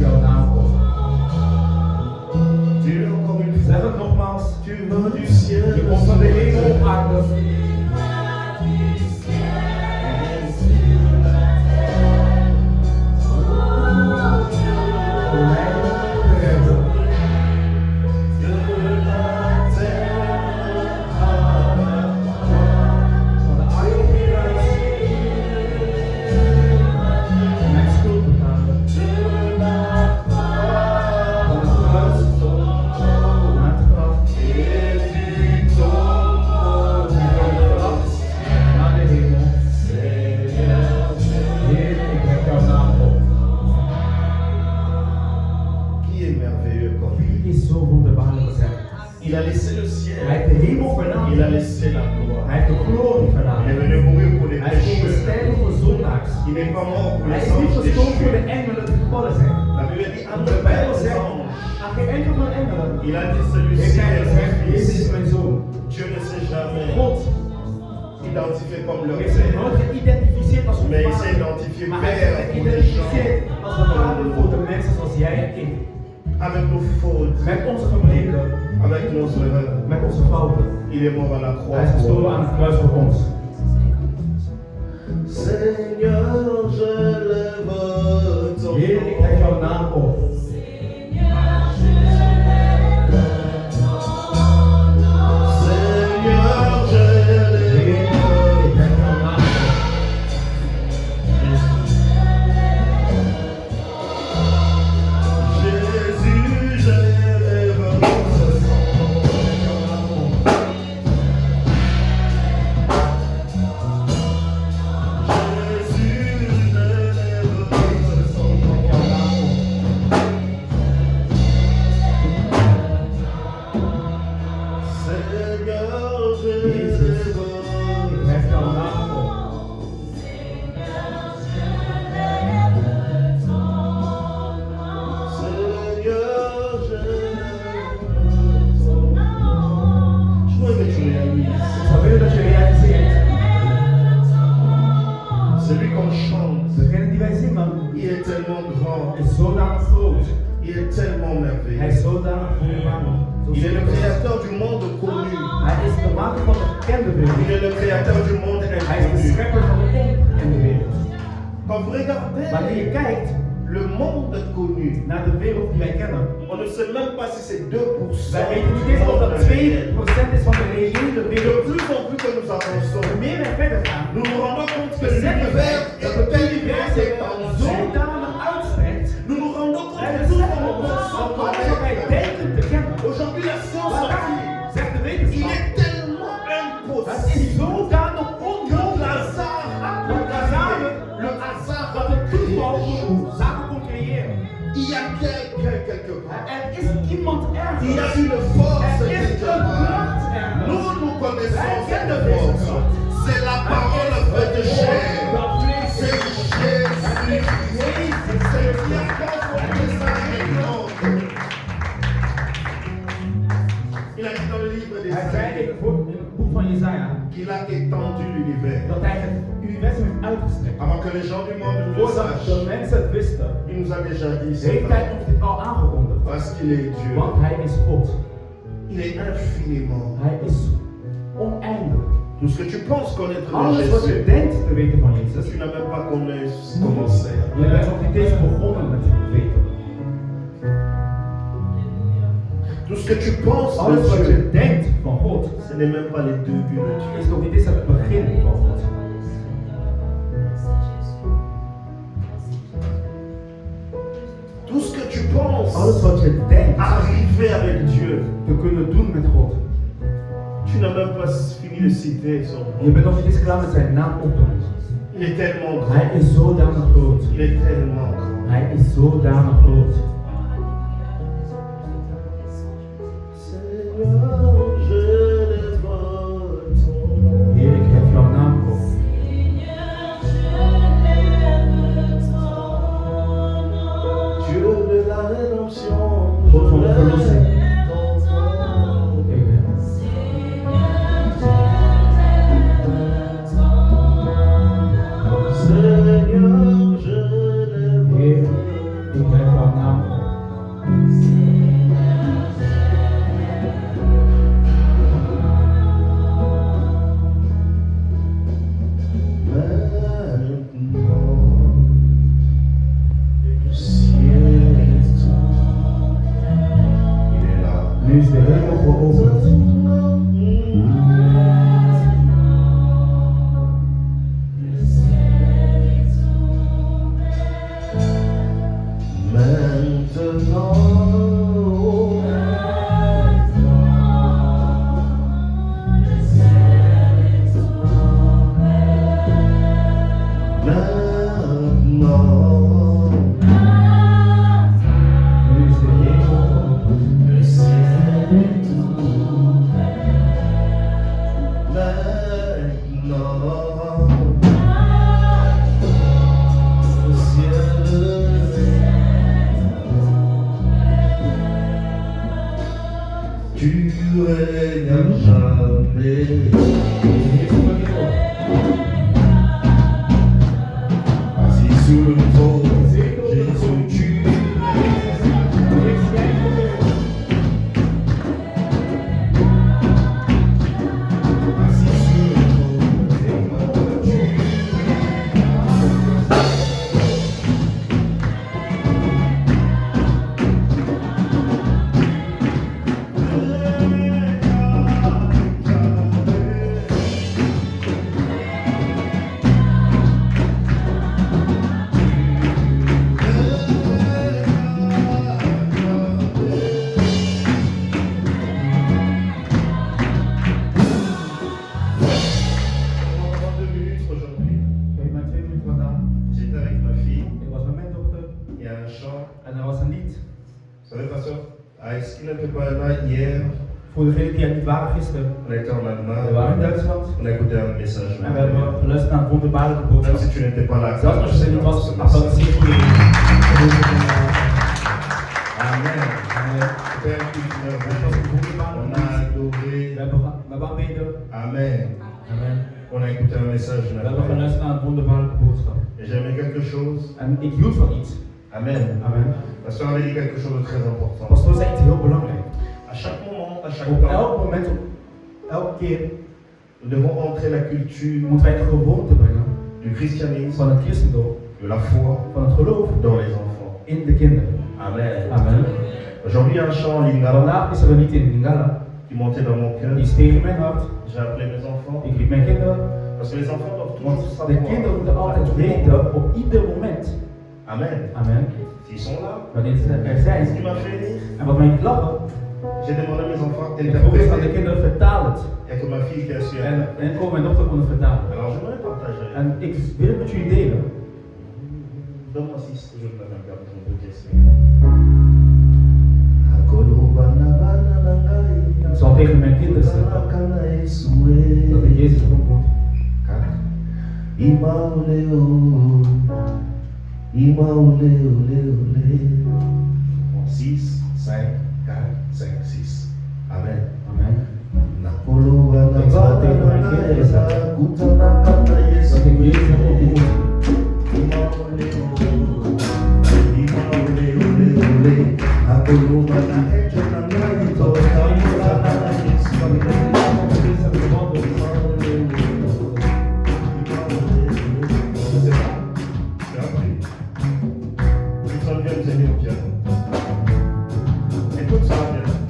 jouw naam op. Dis-le encore une Zeg fois. het nogmaals. Tu vins du ciel. Je komt van de hemel op aarde. Om mij te redden. Van de aarde mijn schuld betalen. Van het kruis naar het graf. Naar de hemel. Heer, ik heb jouw naam op. Qui est merveilleux comme lui? Wie is zo wonderbaarlijk als hij? Il a laissé le Hij ciel. heeft de hemel Il a verlaten. laissé la gloire. Hij heeft de glorie Il est verlaten. venu mourir pour les Hij is komen pécheurs. sterven voor zondaars. Il n'est pas mort pour Hij les is niet anges gestorven voor de déchus. engelen die gevallen zijn. La Bible dit à De Bijbel nos zegt, anges. aan geen enkel van de engelen Il a dit celui-ci heeft hij est gezegd, mon Jezus is fils. mijn zoon. Dieu ne s'est jamais God identifié comme leur heeft zich père, nooit geïdentificeerd als een mais il s'est vader. identifié Maar hij père heeft zich pour les gens geïdentificeerd als een vader voor de mensen zoals jij en ik. avec nos fautes, Met onze gebreken, avec nos erreurs. met onze fouten. Il est mort à la croix. Hij is gestorven aan het kruis voor ons. Seigneur, je lève ton Heer, ik heb jouw naam op. Seigneur, je Heer, lève ik heb jouw naam op. Jésus, je lève Jésus, je lève Seigneur, je Jezus, ik lève heb jouw naam op. Seigneur, je lève Je voudrais que tu réalises. Ik zou willen dat je realiseert, Celui qu'on chante, degene die wij zingen, il est tellement grand, is zodanig groot. il est tellement Hij merveilleux. is zodanig wonderbaarlijk. Il est le créateur du monde connu. Hij is de maker van de bekende Il wereld. est le créateur du monde Hij is de inconnu. schepper van de onbekende wereld. Quand vous regardez Wanneer je kijkt le monde connu, naar de wereld die wij kennen, on ne sait même pas si c'est 2%. wij weten niet eens of dat 2% is van de reële De wereld. plus en plus que nous avançons, Hoe meer wij verder gaan, nous nous rendons compte que beseffen wij l'univers dat est het tellement univers zich étendu. zodanig uitstrekt. Nous nous rendons compte Wij que tout beseffen ce ons qu'on dat wat wij denken te kennen. Aujourd'hui, la science a Vandaag dit, zegt de il wetenschap, est tellement het impossible is zodanig que onmogelijk l'hasard a dat zaken, le hasard dat het toeval zaken kon creëren. Il y a quelqu'un quelque part. Er is iemand Il y a ergens. une force Er is quelque een part. kracht ergens. Nous, nous connaissons Wij cette kennen deze force. kracht. C'est la parole faite chair. Dat vlees C'est is. Jésus. Het is Jezus. C'est le qui a conforté sa réponse. Il a dit dans le livre des Hij zei in het boek van Jesaja qu'il a étendu l'univers. dat hij het universum heeft uitgestrekt. Avant que les gens du monde le Voordat de sachent, mensen het wisten, il nous a déjà dit heeft hij cela. ons dit al aangekondigd. Parce qu'il est Dieu. Want hij is God. Il est infiniment. Hij is oneindig. Tout ce que tu penses connaître de Alles wat je Jésus, denkt te weten van Jezus, tu n'as même pas commencé. je bent nog niet eens begonnen met het weten. Tout ce que tu penses Alles de wat Dieu, je denkt van God, ce n'est même pas les débuts de Dieu. is nog niet eens het begin van God. Tout ce que tu penses Alles wat je denkt arriver avec Dieu, te kunnen doen met God, tu n'as même pas fini de citer son je nom. bent nog niet eens klaar met zijn naam op te noemen. Il est tellement grand. Hij is zodanig groot. Il est tellement grand. Hij is zodanig groot. Seigneur, je lève ton nom. Heer, ik heb jouw naam op. Dieu de la rédemption, God van de verlossing. ton nom. Amen. Seigneur, je lève Heer, ik heb jouw naam nu is de hemel geopend. Nu is de hemel geopend. Tu règnes jamais. Assis sous le trône, Jésus, tu assis sur le trône, tu Pendant 2 minutes aujourd'hui, Geef mij 2 minuten vandaag. j'étais avec ma fille, Ik was met mijn dochter il y a un chant. en er was een lied. Vous savez, pasteur, est-ce qu'il n'était pas là hier? Voor degenen die er niet waren gisteren. On était en We Allemagne, waren in Duitsland on a écouté un message. en we hebben geluisterd naar een wonderbaarlijke Même boodschap. si tu n'étais pas là, Zelfs als je er niet was, ce message. applaudisseer voor je. Amen. Amen. C'était un culte Het was merveilleux. een wonderbaarlijke On a lied. adoré. We hebben aanbeden. Amen. Amen. On a écouté un message We hebben merveilleux. geluisterd naar een wonderbaarlijke boodschap. Et j'aimais quelque chose. En ik hield van iets. Amen. Amen. Pasteur avait dit quelque chose de très important. Pastoor zei iets heel belangrijks. À chaque moment, à chaque Op temps, elk moment, op elke keer nous devons entrer la culture moeten wij de gewoonte brengen du christianisme, van het christendom, de la foi van het geloof dans les enfants. in de kinderen. Amen. Amen. Aujourd'hui, il y a un chant en lingala Vandaag is er een lied in Lingala, qui montait dans mon cœur. die is tegen mijn hart. J'ai appelé mes enfants. Ik riep mijn kinderen, Parce que les enfants doivent want toujours de savoir. kinderen moeten altijd weten op ieder moment. Amen. Amen. S'ils sont là, Wanneer ze er ce qui zijn. m'a fait rire, En wat mij niet lachen, j'ai demandé à mes enfants ik vroeg eens aan de d'interpréter. kinderen vertaal het. Il n'y a que ma fille qui a su. En ook mijn dochter kon het vertalen. Alors je voudrais partager. En ik wil het met jullie delen. Donne-moi 6, je me la garde mon petit Ik zal tegen mijn kinderen zeggen dat ik Jezus ontmoet. Bon, 6, 5, 4, 5, 6. Amen. Amen. Ik zal tegen mijn kinderen zeggen dat ik Jezus heb ontmoet.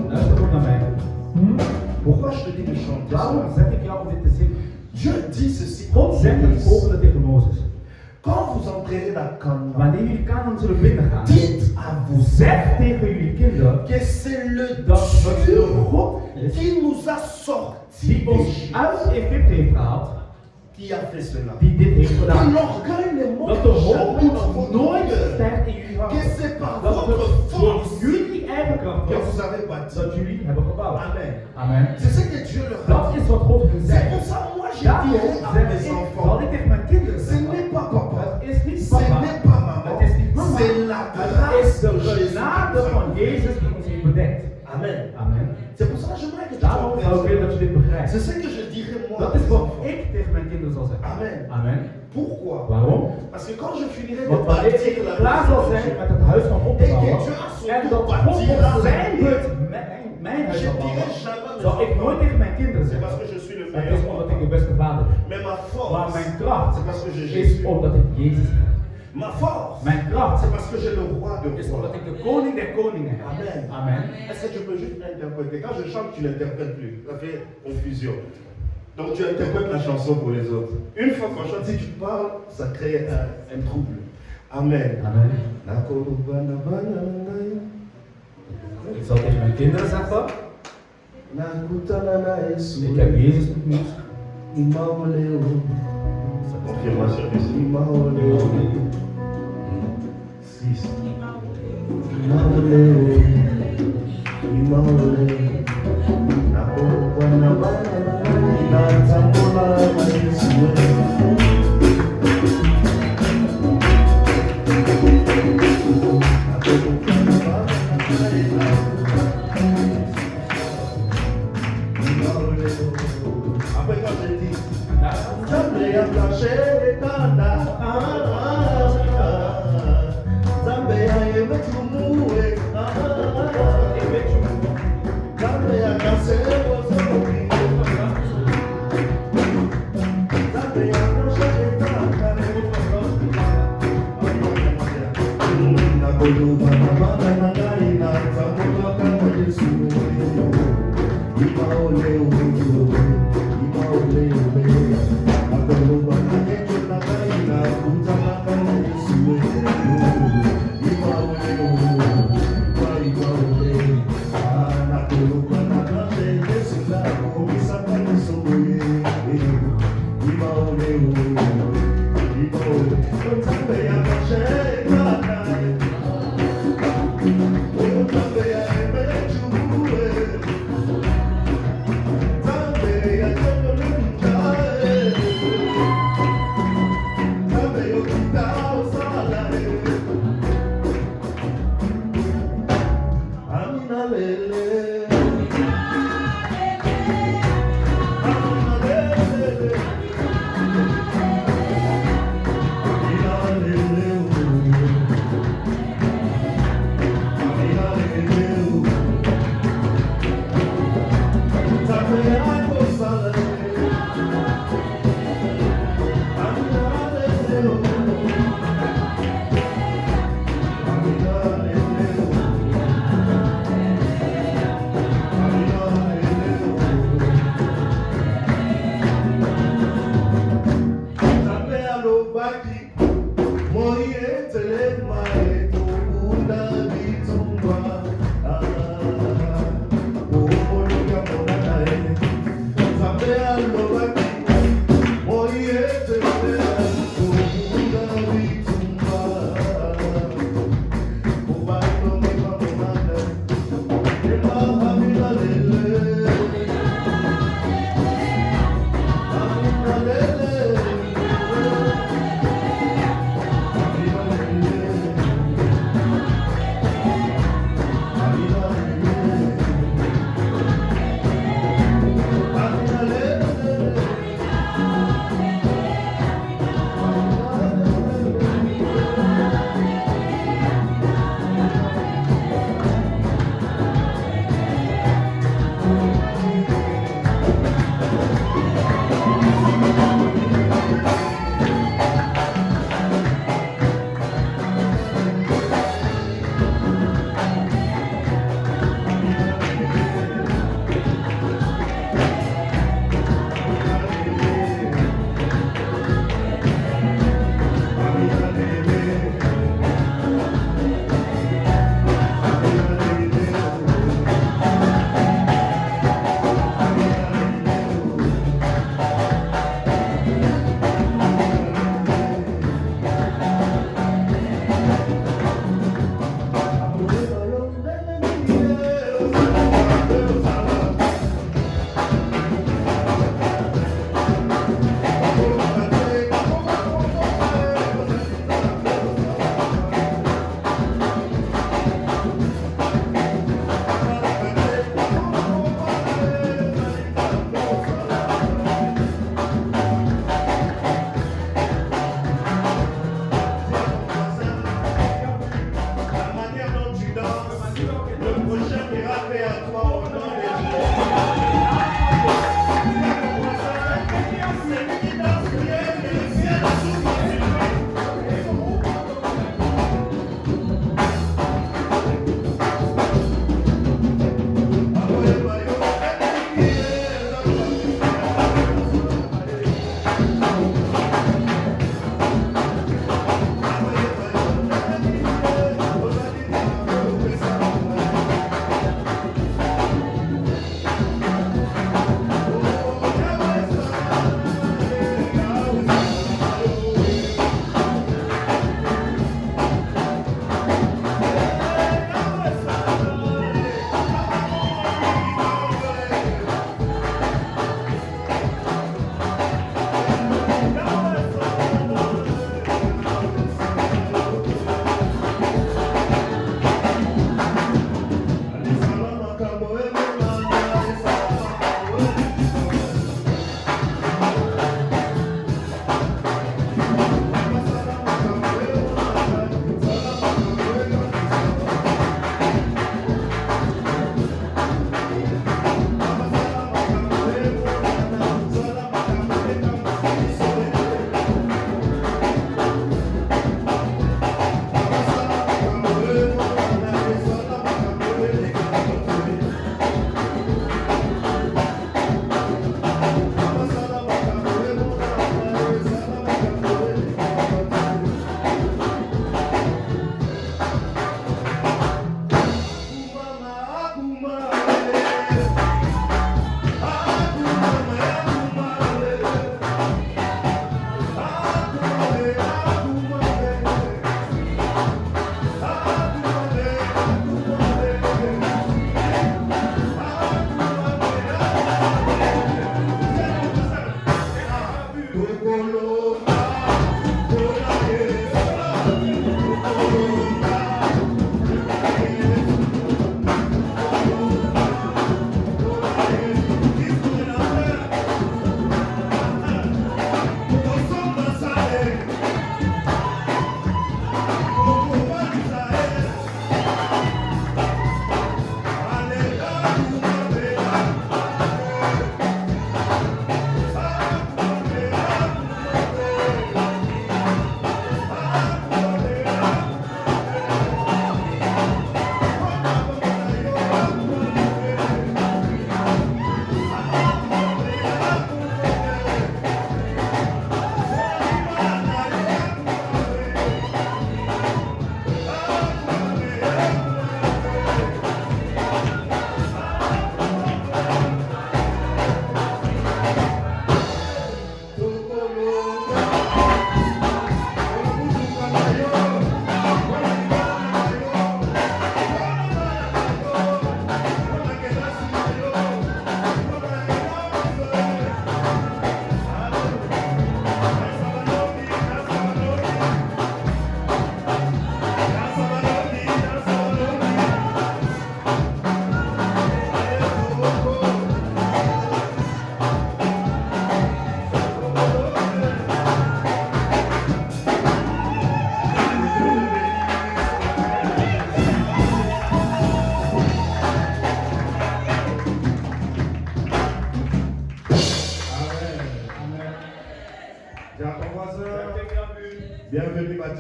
Luister goed naar mij. Pourquoi je te dis de chanter Waarom ça? zet ik jou om dit te zingen? Dieu dit ceci. God zegt het volgende tegen Mozes. Quand vous entrerez dans Canaan, Wanneer jullie Canaan zullen binnengaan, dites à vos zeg tegen jullie kinderen que c'est le dat het Dieu de God is qui nous a sortis die ons d'Égypte uit Egypte heeft gehaald, qui a fait cela. die dit heeft Que gedaan. l'orgueil ne Dat de monte jamais dans hoogmoed votre nooit cœur. sterkt in jullie hart. Que c'est par Dat votre het door force jullie eigen kracht que is vous avez bâti. dat jullie hebben gebouwd. Amen. Amen. C'est ce que Dieu leur a Dat dit. is wat God C'est gezegd pour heeft. ça moi je Daarom dirais à zeg mes ik, enfants, zal ik tegen mijn kinderen ce zeggen, n'est pas papa, het is niet ce papa, n'est pas maman, het is niet mama, c'est la het grâce is de de Jésus. genade van Jezus die ons heeft bedekt. Amen. Amen. C'est pour ça que j'aimerais que tu Daarom zou ik willen comprennes. dat je dit begrijpt. C'est ce que je dirais moi. Dat à is mes wat enfants. ik tegen mijn kinderen zal zeggen. Amen. Amen. Pourquoi? Waarom? Parce que quand je finirai de Want wanneer bâtir ik la klaar zal maison de zijn Dieu, met het huis van God te et que bouwen, Dieu a son en tour dat God bâtira op zijn la beurt mienne, mijn huis je zal dirai bouwen, jamais à mes zal ik enfants, nooit tegen mijn kinderen c'est parce zeggen. que je suis le Het meilleur. is omdat ik de beste vader ben. Mais ma Maar force, mijn kracht c'est parce que j'ai is Jésus. omdat ik Jezus heb. Ma force, Mijn kracht c'est parce que j'ai le roi de de rois. de koning der koningen. Amen. Amen. Est-ce que tu peux juste interpréter? Quand je chante, tu n'interprètes plus. Ça fait confusion. Donc tu interprètes la chanson pour les autres. Une fois qu'on chante, si tu parles, ça crée un trouble. Amen. Amen. Ik zal tegen mijn kinderen zeggen, ik heb Jezus ontmoet. Confirmation ici. 6. Après quand je dis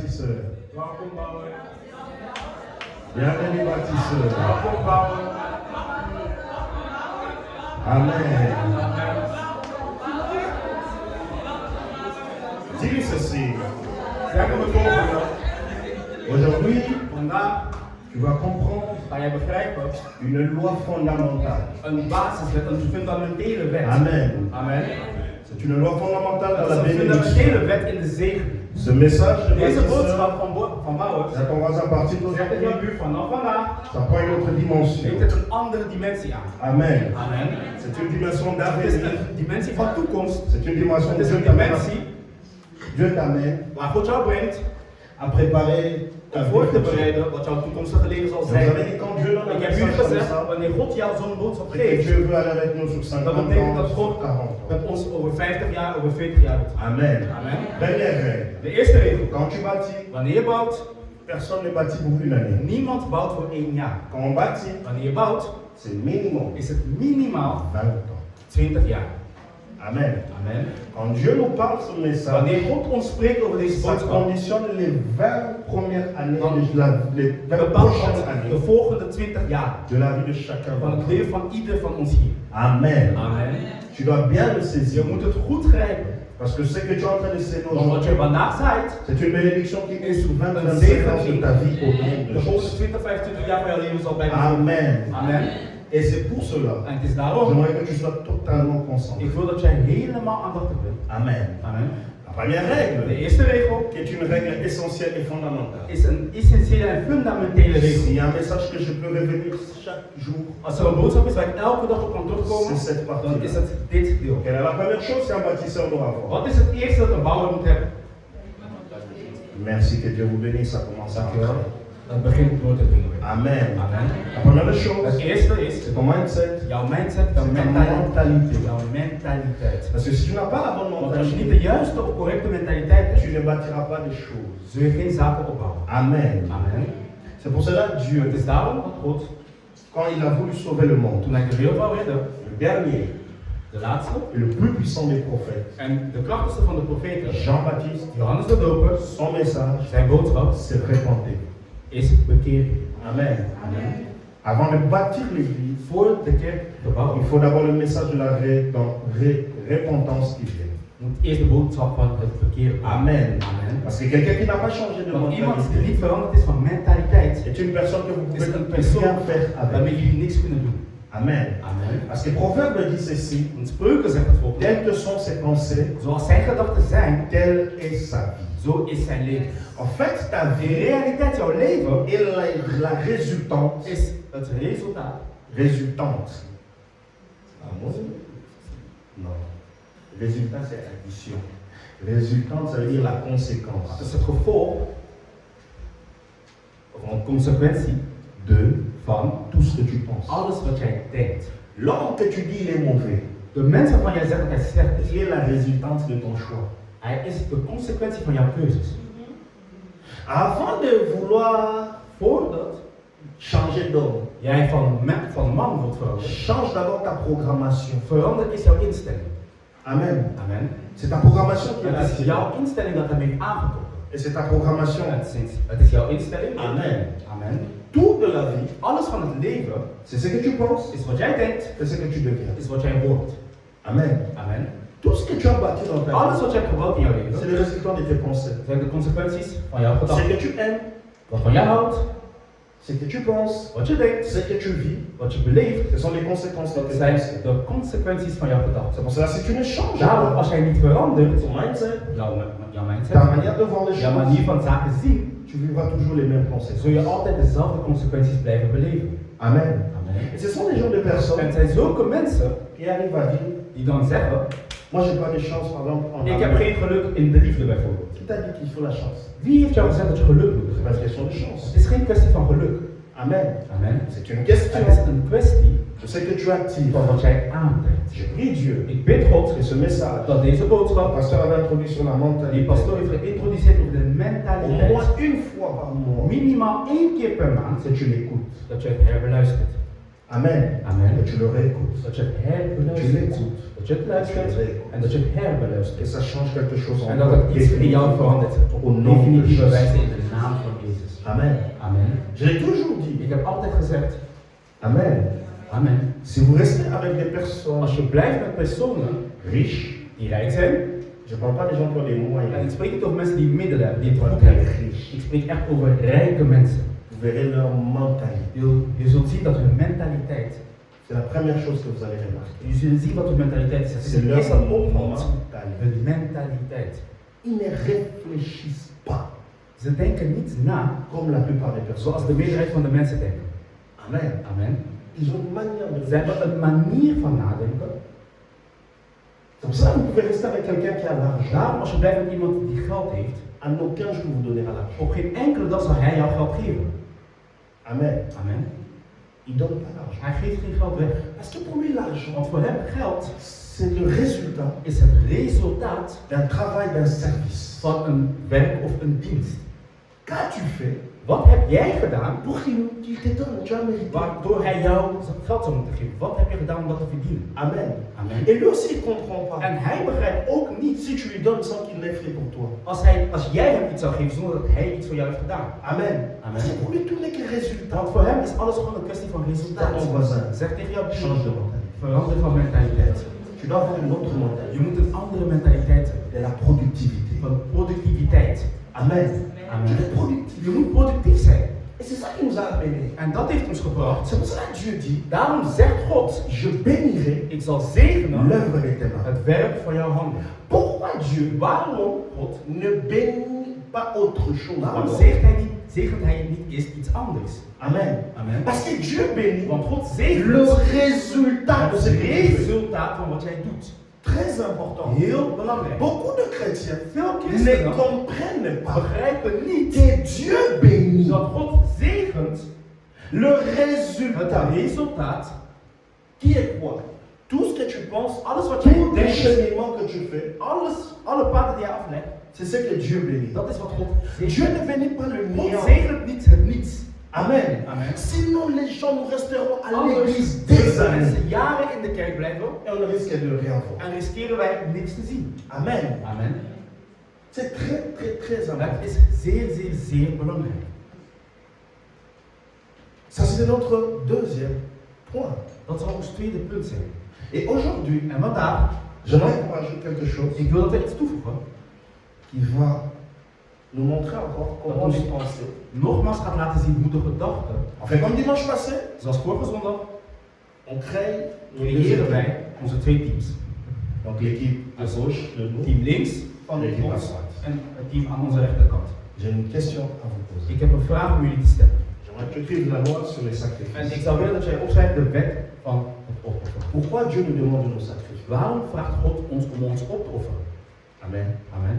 bâtisseurs. Welkom bouwer. Bienvenue bâtisseurs. Welkom bouwer. Amen. Dis ceci. Zeg hem het volgende. Aujourd'hui, Vandaag tu vas comprendre ga je begrijpen une loi fondamentale. een basiswet, een fundamentele wet. Amen. Amen. C'est une loi fondamentale dans Dat la is een bénédiction. fundamentele wet in de zegen. Ce message de Deze bâtisseur, boodschap van Bouwers ça commence à partir zegt tegen d'aujourd'hui. u vanaf vandaag Ça prend une autre dimension. neemt het een andere dimensie aan. Amen. Amen. C'est une dimension Het is d'avenir. een dimensie van toekomst. C'est une dimension Het de is een Dieu t'amène. dimensie Dieu t'amène waar God jou brengt à préparer ta om voor te vie. bereiden wat jouw toekomstige leven zal Vous avez zijn. dit quand Dieu donne un Ik heb u message comme gezegd, ça, wanneer God jou zo'n boodschap c'est que geeft, Dieu veut aller avec nous sur 50 dat betekent dat ans, God sur 40 ans. met ons over 50 jaar, over 40 jaar doet. Amen. Amen. Première règle. De eerste regel. Quand tu bâtis, Wanneer je bouwt, personne ne bâtit pour une année. niemand bouwt voor 1 jaar. Quand on bâtit, Wanneer je bouwt, c'est minimum is het minimaal 20 ans. 20 jaar. Amen. Amen. Quand Dieu nous parle ce message, Wanneer God ons spreekt over deze ça boodschap, conditionne les 20 premières années, Dan les 20 bepaalt prochaines God années de volgende 20 jaar de la vie de chacun van het d'entre leven van ieder van ons hier. nous. Amen. Amen. Tu dois bien le Je saisir. moet het goed grijpen. Parce que ce que tu es en train de saisir Want wat aujourd'hui, je vandaag zaait, c'est une bénédiction qui est sur 20, een 25 ans de zegen ta vie au nom die de de volgende Jésus. 20, 25 jaar van jouw leven zal blijven. Amen. Amen. Et c'est pour cela, En het is daarom, j'aimerais que tu sois totalement concentré. ik wil dat jij helemaal aandachtig bent. Amen. Amen. La première De règle, eerste regel qui est une règle essentielle et fondamentale. is een essentiële en fundamentele regel. S'il y a un message que je peux revenir chaque jour, Als er een boodschap is waar ik elke dag op kan terugkomen, c'est cette dan is partie-là. het dit deel. Quelle est la première chose qu'un bâtisseur doit avoir? Wat is het eerste dat een bouwer moet hebben? Merci, que Dieu vous bénisse, ça commence à cœur. Dat begint door te dringen. Amen. Amen. La première Het chose, eerste is c'est ton mindset. jouw mindset, jouw C'est ta mentaliteit. mentalité. Jouw mentaliteit. Parce que si tu n'as pas la bonne Want als je niet mentalité, de juiste of correcte mentaliteit tu hebt, ne bâtiras pas des choses. zul je geen zaken opbouwen. Amen. Amen. C'est pour cela que Het Dieu, is daarom dat God, quand il a voulu sauver le monde, toen hij de wereld wou redden, le dernier de laatste et le plus puissant des prophètes, en de krachtigste van de profeten, Jean-Baptiste, Johannes de Doper, son message, zijn boodschap c'est repentez. is bekering. Amen. Amen. Avant de bâtir l'église, Voor de kerk te bouwen, il faut d'abord le message de la repentance qui vient. moet eerst de boodschap van het verkeer. Amen. Amen. Parce que quelqu'un qui n'a pas changé de Want iemand die mentalité niet veranderd is van mentaliteit, est une personne que vous is pouvez een persoon rien faire waarmee avec. jullie niks kunnen doen. Amen. Amen. Parce que Proverbe dit ceci, Want spreuken zegt het volgende. telles que sont ses pensées, Zoals zijn gedachten zijn, telle est sa vie. zo is zijn leven. En fait, ta In vie realiteit, jouw leven est la résultante. is het resultaat. Résultante. Non. Résultat, c'est addition. Résultante, ça veut dire la Dat conséquence is het gevolg, of een consequentie, de van tout ce que tu penses. alles wat jij denkt. L'homme que tu dis il est mauvais, De mens waarvan jij zegt dat hij slecht is, il est la résultante de ton choix. hij is de consequentie van jouw keuzes. Avant de vouloir Voordat changer d'homme, jij van man wilt veranderen, change d'abord ta programmation. verander is jouw instelling. Amen. Amen. C'est ta programmation qui est Het is activée. jouw instelling dat hem heeft aangetrokken. Et c'est ta programmation. Het is jouw instelling. Amen. Amen. Tout de la vie, Alles van het leven c'est ce que tu penses, is wat jij denkt, c'est ce que tu deviens. is wat jij wordt. Amen. Amen. Tout ce que tu as bâti dans ta Alles vie, wat je hebt gebouwd in jouw c'est leven, le résultat de tes pensées. zijn de consequenties van jouw Ce gedachten. que tu aimes, Wat van jou houdt, ce que tu penses, wat je denkt, ce que tu vis, wat je beleeft, ce sont les conséquences de tes zijn pensées. de consequenties van jouw gedachten. C'est pour cela, si tu ne changes Daarom, pas als jij niet verandert, ton mindset, jouw mindset, ta manière de voir les jouw manier choses, van zaken zien, tu vivras toujours les mêmes conséquences. zul je altijd dezelfde consequenties blijven beleven. Amen. Amen. Et ce sont des gens de En personnes het zijn zulke mensen qui arrivent à dire, die dan zeggen, moi j'ai pas de chance par exemple en ik heb amour. geen geluk in de liefde bijvoorbeeld. Qui t'a dit qu'il faut la chance? Wie heeft jou gezegd dat je geluk moet? C'est pas une question de chance. Het is geen kwestie van geluk. Amen. Amen. C'est une question Het is een kwestie de ce que tu attires. van wat jij aantrekt. Je prie Dieu Ik bid God que ce message, dat deze le boodschap, pasteur avait introduit sur la die mentalité, pastoor heeft geïntroduceerd over de au mentaliteit, moins une fois par mois, minimaal 1 keer per maand, que tu l'écoutes. dat je het herbeluistert. Amen. Amen. Et tu le réécoutes. Dat je het Tu herbeluistert. l'écoutes. Dat je het luistert en dat je het Et herbeluistert. ça change quelque chose en En dat het iets in jou verandert. Op Au een nom de definitieve Jésus. wijze in de naam van Jezus. Amen. Amen. Je l'ai toujours dit. Ik heb altijd gezegd, Amen. amen. Si vous restez avec des personnes Als je blijft met personen riches, die rijk zijn, je ne parle pas des gens qui ont des en moyens, ik spreek niet over mensen die middelen hebben, die het mais goed des hebben. riches. Ik spreek echt over rijke mensen. Vous verrez leur mentalité. Je zult zien dat hun mentaliteit, C'est la première chose que vous allez remarquer. je zult zien wat hun mentaliteit is. Het is C'est het leur eerste dat opvalt. mentalité. Hun mentaliteit. Ils ne réfléchissent pas Ze denken niet na comme la plupart des personnes. zoals de meerderheid van de mensen denken. Amen. Amen. Ils ont une manière de Ze hebben een manier van nadenken. C'est pour ça que vous pouvez rester avec quelqu'un qui a l'argent. Daarom als je blijft met iemand die geld heeft, En aucun jour vous donnera l'argent. op geen enkele dag zal hij jou geld geven. Amen. Amen. Il ne donne pas l'argent. Hij geeft geen geld weg. Parce que pour lui, l'argent, Want voor hem geld c'est le résultat is het resultaat d'un travail, d'un service. van een werk of een dienst. Qu'as-tu fait Wat heb jij gedaan pour qu'il te donne? Tu as mérité. waardoor hij jou geld zou moeten geven? Wat heb je gedaan om dat te verdienen? Amen. Amen. Et lui aussi, il ne comprend pas. En hij begrijpt ook niet Si tu lui donnes sans qu'il l'ait fait pour toi. als jij hem iets zou geven zonder dat hij iets voor jou heeft gedaan. Amen. Amen. Parce que pour lui, tout n'est que résultat. Want voor hem is alles gewoon een kwestie van Dans resultaat. ton voisin, Zeg tegen jou, change de mentalité. verander van mentaliteit. Tu dois avoir une autre mentalité. Je moet een andere mentaliteit hebben. De la productivité. Van productiviteit. Amen. Amen. Tu es productif. Je moet productief zijn. Et c'est ça qui nous a appelés. En dat heeft ons gebracht. C'est pour ça que Dieu dit, Daarom zegt God, je bénirai ik zal zegenen l'œuvre de tes mains. het werk van jouw handen. Pourquoi Dieu Waarom God? ne bénit pas autre chose? Waarom d'abord? zegent hij niet eerst iets anders? Amen. Amen. Parce que Dieu bénit Want God zegent le résultat de het ce que tu fais. resultaat van wat jij doet. Très important. Heel belangrijk. Beaucoup de chrétiens Veel ne christenen comprennent pas begrijpen niet que Dieu bénit dat God zegent le het résultat. resultaat. Qui est quoi? Tout ce que tu penses, Alles wat jij tout le denkt, cheminement que tu fais, alle paden die jij aflegt, c'est ce que Dieu bénit. dat is wat God Dieu zegent. ne bénit pas le God néant. zegent niet het niets. Amen. Amen. Sinon, les gens nous resteront à Anders l'église zullen des mensen années. jaren in de kerk blijven Et on risque de rien voir. en riskeren wij niks te zien. Amen. Amen. C'est très, très, très Dat important. is zeer belangrijk. Ça, c'est notre deuxième point. Dat zal ons tweede punt zijn. Et aujourd'hui, En vandaag, j'aimerais qu'on rajoute quelque chose ik wil dat we iets toevoegen. qui va nous montrer encore comment Dat on ons penser. nogmaals gaat laten zien hoe de gedachten, Enfin, comme dimanche passé, zoals vorige zondag, on crée nos deux creëren équipes. wij onze twee teams. Donc l'équipe à gauche de nous, Team links van l'équipe à ons droite. en het team aan onze rechterkant. J'ai une question à vous poser. Ik heb een vraag om jullie te stellen. J'aimerais que tu écrives la loi sur les En ik sacrifices. zou willen dat jij opschrijft de wet van het offeren. Pourquoi Dieu nous demande de nos sacrifices? Waarom vraagt God ons om ons op te offeren? Amen. Amen.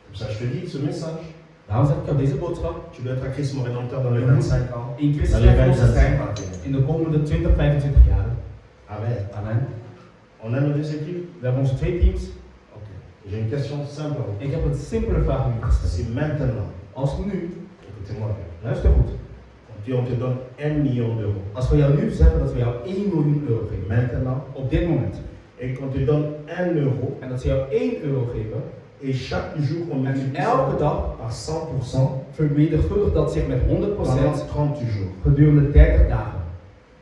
Comme ça, je te dis, ce message, Daarom zeg ik jou deze boodschap. tu dois être à Christ mon rédempteur dans les 25 ans. In Christus Dans les zijn 25 zijn ans à venir. in de komende 20, 25 jaar. Amen. Amen. On a nos deux équipes? We hebben onze twee teams. Ok. J'ai une question simple à vous. Ik heb een simpele vraag om jullie te stellen. Si maintenant, Als nu, écoutez-moi bien, luister goed. on te donne 1 million d'euros. Als we jou nu zeggen dat we jou 1 miljoen euro geven. Maintenant, Op dit moment. et qu'on te donne 1 euro, En dat ze jou 1 euro geven. et chaque jour on En multiplie elke ça dag par 100% vermenigvuldigt dat zich met 100% pendant 30 jours. gedurende 30 dagen.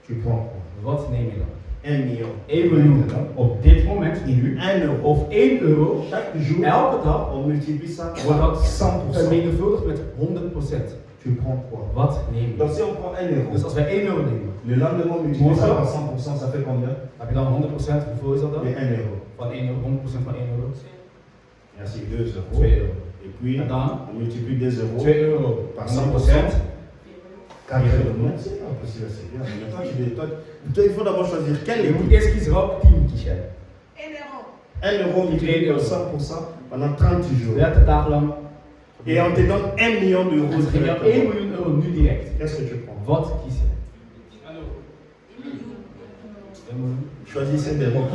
Tu prends quoi? Wat neem je dan? 1 million. 1 miljoen op dit moment, nu. 1 euro. Of 1 euro. Chaque jour, Elke dag on multiplie ça wordt par dat 100%. vermenigvuldigd met 100%. Tu prends quoi? Wat neem je? Donc si on prend 1 euro, Dus als wij 1 euro nemen, le lendemain on multiplie ça Bonjour. par 100%, ça fait combien? heb je dan 100%, hoeveel is dat dan? Mais 1 euro. Van 1 euro, 100% van 1 euro? Merci, 2 euros. 2 euro. Et puis, En dan on multiplie 2 euros 2 euro par 100%. 4 euros. C'est pas possible, c'est bien. Mais toi, il faut d'abord choisir quel Je moet équipe. eerst kiezen welk team kies jij. 1 euro multiplié par 100% pendant 30 jours. 30 dagen lang. Et on te donne 1 million En d'euros. ze geven jou 1 miljoen euro nu direct. Qu'est-ce que tu prends? Wat kies je? 1 miljoen. Choisissez des mots.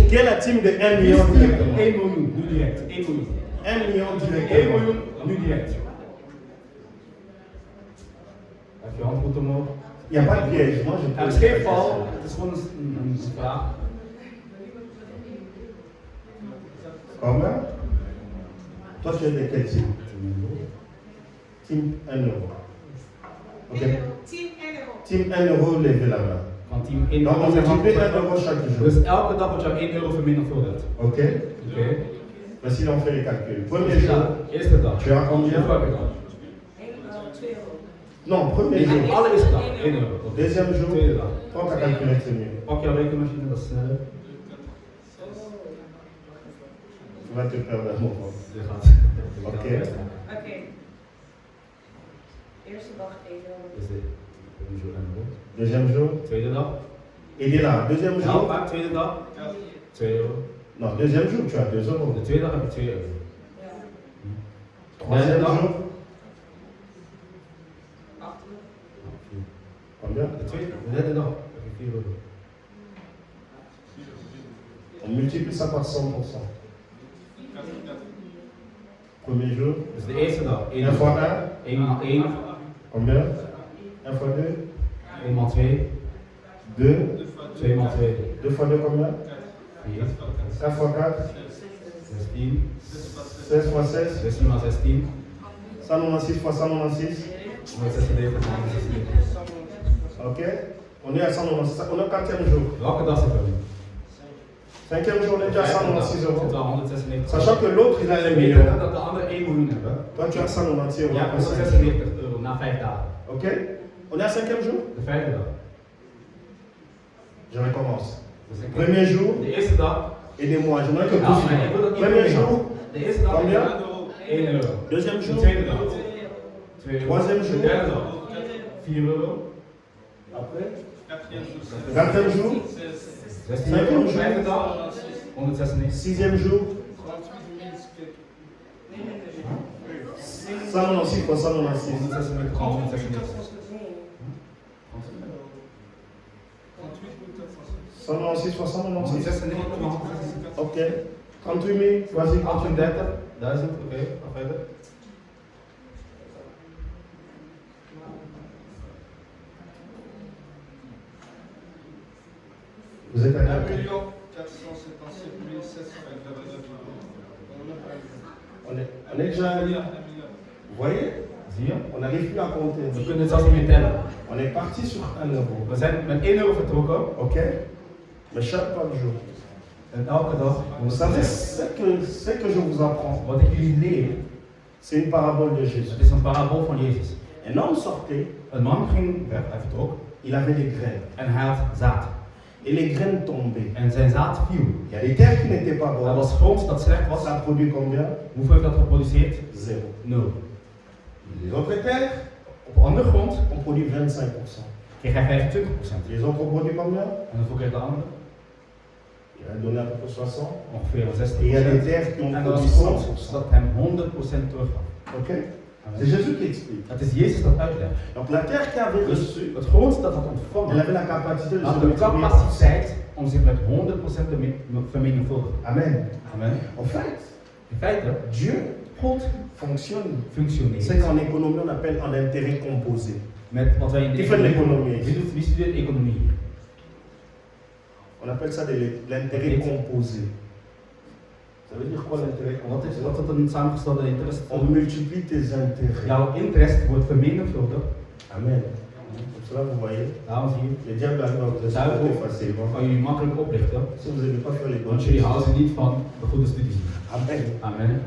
Qui est la team de 1 million directement? 1 miljoen, nu direct. 1 miljoen. 1 million 1 directement. miljoen, nu direct. Heb je hand goed omhoog? Il n'y a pas de piège. Moi, je Er is geen val, het is gewoon een vraag. Combien? Toi, tu es de quel team? Team 1 euro. Ok? Team 1 euro, levez la main. Want team 1 Donc, on euro. multiplie 1 euro chaque jour. Dus elke dag wordt jou 1 euro vermenigvuldigd. Ok? Oké? Voici, on fait les calculs. Premier jour, Eerste dag. tu as combien? Hoeveel heb je dan? Non, premier jour. Allereerste dag, 1 euro. Oké. Deuxième jour, Tweede dag. prends ta calculette, c'est mieux. Pak jouw rekenmachine, dat is sneller. Tu vas te perdre un moment. Je gaat. Ok. Oké. Eerste dag 1 euro. Dus dit. Een jour 1 euro. Deuxième jour, Tweede dag. aidez-la. Deuxième Ja, jour, maar tweede dag. 2 euro. non, deuxième jour, tu as 2 euros. De tweede dag heb je 2 euro. Ja. Troisième Derde dag. jour, 8 euro. combien? De derde dag heb je 4 euro. On multiplie ça par 100%. Premier jour, Dus de eerste dag 1 1 fois euro. 1, 1 maal 1, combien? 1 fois 2, 1 maal 2, 2, 2 maal 2, 2 fois 2 combien? 4, 4 fois 4, 16, 16 fois 16, 16 maal 16, 196 fois 196. 196 maal 196. Ok? On est à 196, on est au 4e jour. Welke dag zit er nu? 5e jour, on est déjà à 196 Zit euros. er 196. Sachant que l'autre, il a les We weten millions. dat de andere 1 miljoen hebben. Toi, tu as 196 euros. Ja, après 5. 196 euro na 5 dagen. Ok? On est à 5e jour? De vijfde dag. Je recommence. Dus ik- Premier jour, De eerste dag. aidez-moi, j'aimerais que Ja, tous. maar ik wil dat niet Premier meer. jour, De eerste dag. Combien? 1 euro. deuxième De jour, tweede dag. 2 euro. Troisième jour. De derde dag. 4 euro. après, 4e jour, 16 Vijfde euro. jour. Vijfde dag. 196. 6e jour, 196 fois 196. 196, 196. 196 fois 196. 196. Ok. 38 000, vas-y, 38.000, oké, ga verder. Vous êtes à 1 combien? 477 789 On est déjà à 1 million. Vous voyez? Zie je? On n'arrive plus à compter. We kunnen het zelfs niet meer tellen. On est parti sur 1 euro. We zijn met 1 euro vertrokken Ok? Mais chaque pas de jour. en elke dag. Vous savez, ce que je vous apprends, Wat ik jullie leer, c'est une parabole de Jésus. het is een parabool van Jezus. Un homme sortait, Een man ging weg, hij vertrok, il avait des graines. en hij had zaad. Et les graines tombaient. En zijn zaad viel. Il y a des terres qui n'étaient pas Er bonnes. was grond dat slecht was. Ça produit combien? Hoeveel heeft dat geproduceerd? Zéro. 0. Les autres terres Op andere grond ont produit 25%. kreeg hij 25%. Les autres ont produit combien? En hoeveel kreeg de andere? Il a donné à peu près 60. Ongeveer Et il y a des 60%. terres qui ont En er was produit grond 100%. dat hem 100% teruggaf. Ok? C'est Amen. Jésus qui explique. Het is Jezus dat uitlegt. Donc la terre qui avait Dus reçu, het grond dat had elle ontvangen, avait la capacité de had se de multiplier. capaciteit om zich met 100% te vermenigvuldigen. Amen. Amen. En fait, In feite, Dieu God fonctionne. functioneert C'est qu'en économie, on appelle en intérêt composé. met wat wij in de Qui fait de l'économie? Wie studeert economie? On appelle ça de l'intérêt composé. Ça veut dire quoi l'intérêt Wat composé? is wat dat een samengestelde interest? On multiplie tes intérêts. Jouw interest wordt vermenigvuldigd. Amen. Comme cela, vous voyez, Daarom zie je, le diable arrive à vous exploiter facilement. kan jullie makkelijk oplichten, Si vous n'avez pas fait les bonnes want jullie choses. houden niet van de goede studies. Amen. Amen.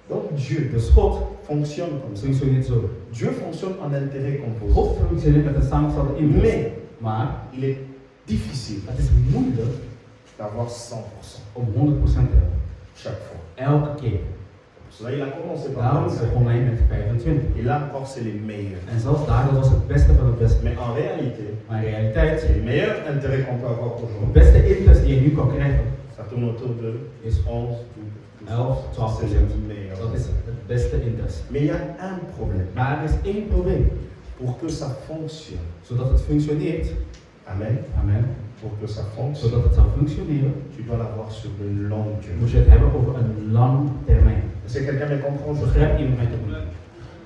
Donc Dieu Dus God fonctionne comme ça. functioneert zo. Dieu fonctionne en intérêt composé. God functioneert met een samengestelde interest. Mais Maar il est difficile het is moeilijk d'avoir 100% om 100% te hebben. chaque fois. Elke keer. Pour cela, il a commencé par Daarom 25. begon hij met 25. Et là encore, c'est les meilleurs. En zelfs daar, dat was het beste van het beste. Mais en réalité, Maar in realiteit, c'est le meilleur intérêt qu'on peut avoir de aujourd'hui. beste interest die je nu kan krijgen, Ça tourne autour de is 11, 11, 12%. 12%. C'est le meilleur. Dat is het beste interest. Mais il y a un problème. Maar er is één probleem. Pour que ça fonctionne, Zodat het functioneert, amen, amen, pour que ça fonctionne, zodat het zou functioneren, tu dois l'avoir sur de longue moet durée. je het hebben over een lang termijn. Est-ce que quelqu'un me comprend? Begrijp iemand mij toch niet?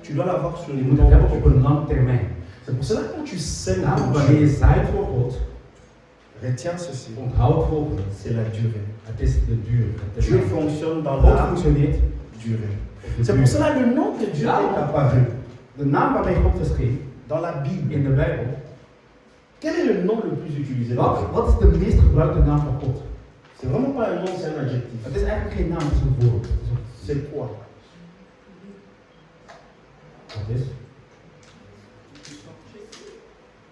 Tu dois l'avoir sur Je une moet het longue hebben op durée. een lang termijn. C'est pour cela que quand tu sèmes Daarom, pour wanneer je Dieu, zaait voor God, retiens ceci. onthoud volgende. C'est la durée. Het is de duur. Het is Dieu fonctionne dans God la functioneert durée. op de C'est duur. pour cela le nom que Dieu Daarom, est apparu de naam waarmee God verscheen dans la Bible. in de Bijbel, Quel est le nom le plus utilisé dans la Bible? wat is de meest gebruikte naam van God? C'est vraiment pas un nom, c'est un adjectif. Het is eigenlijk geen naam, het is een woord. C'est quoi? Wat is?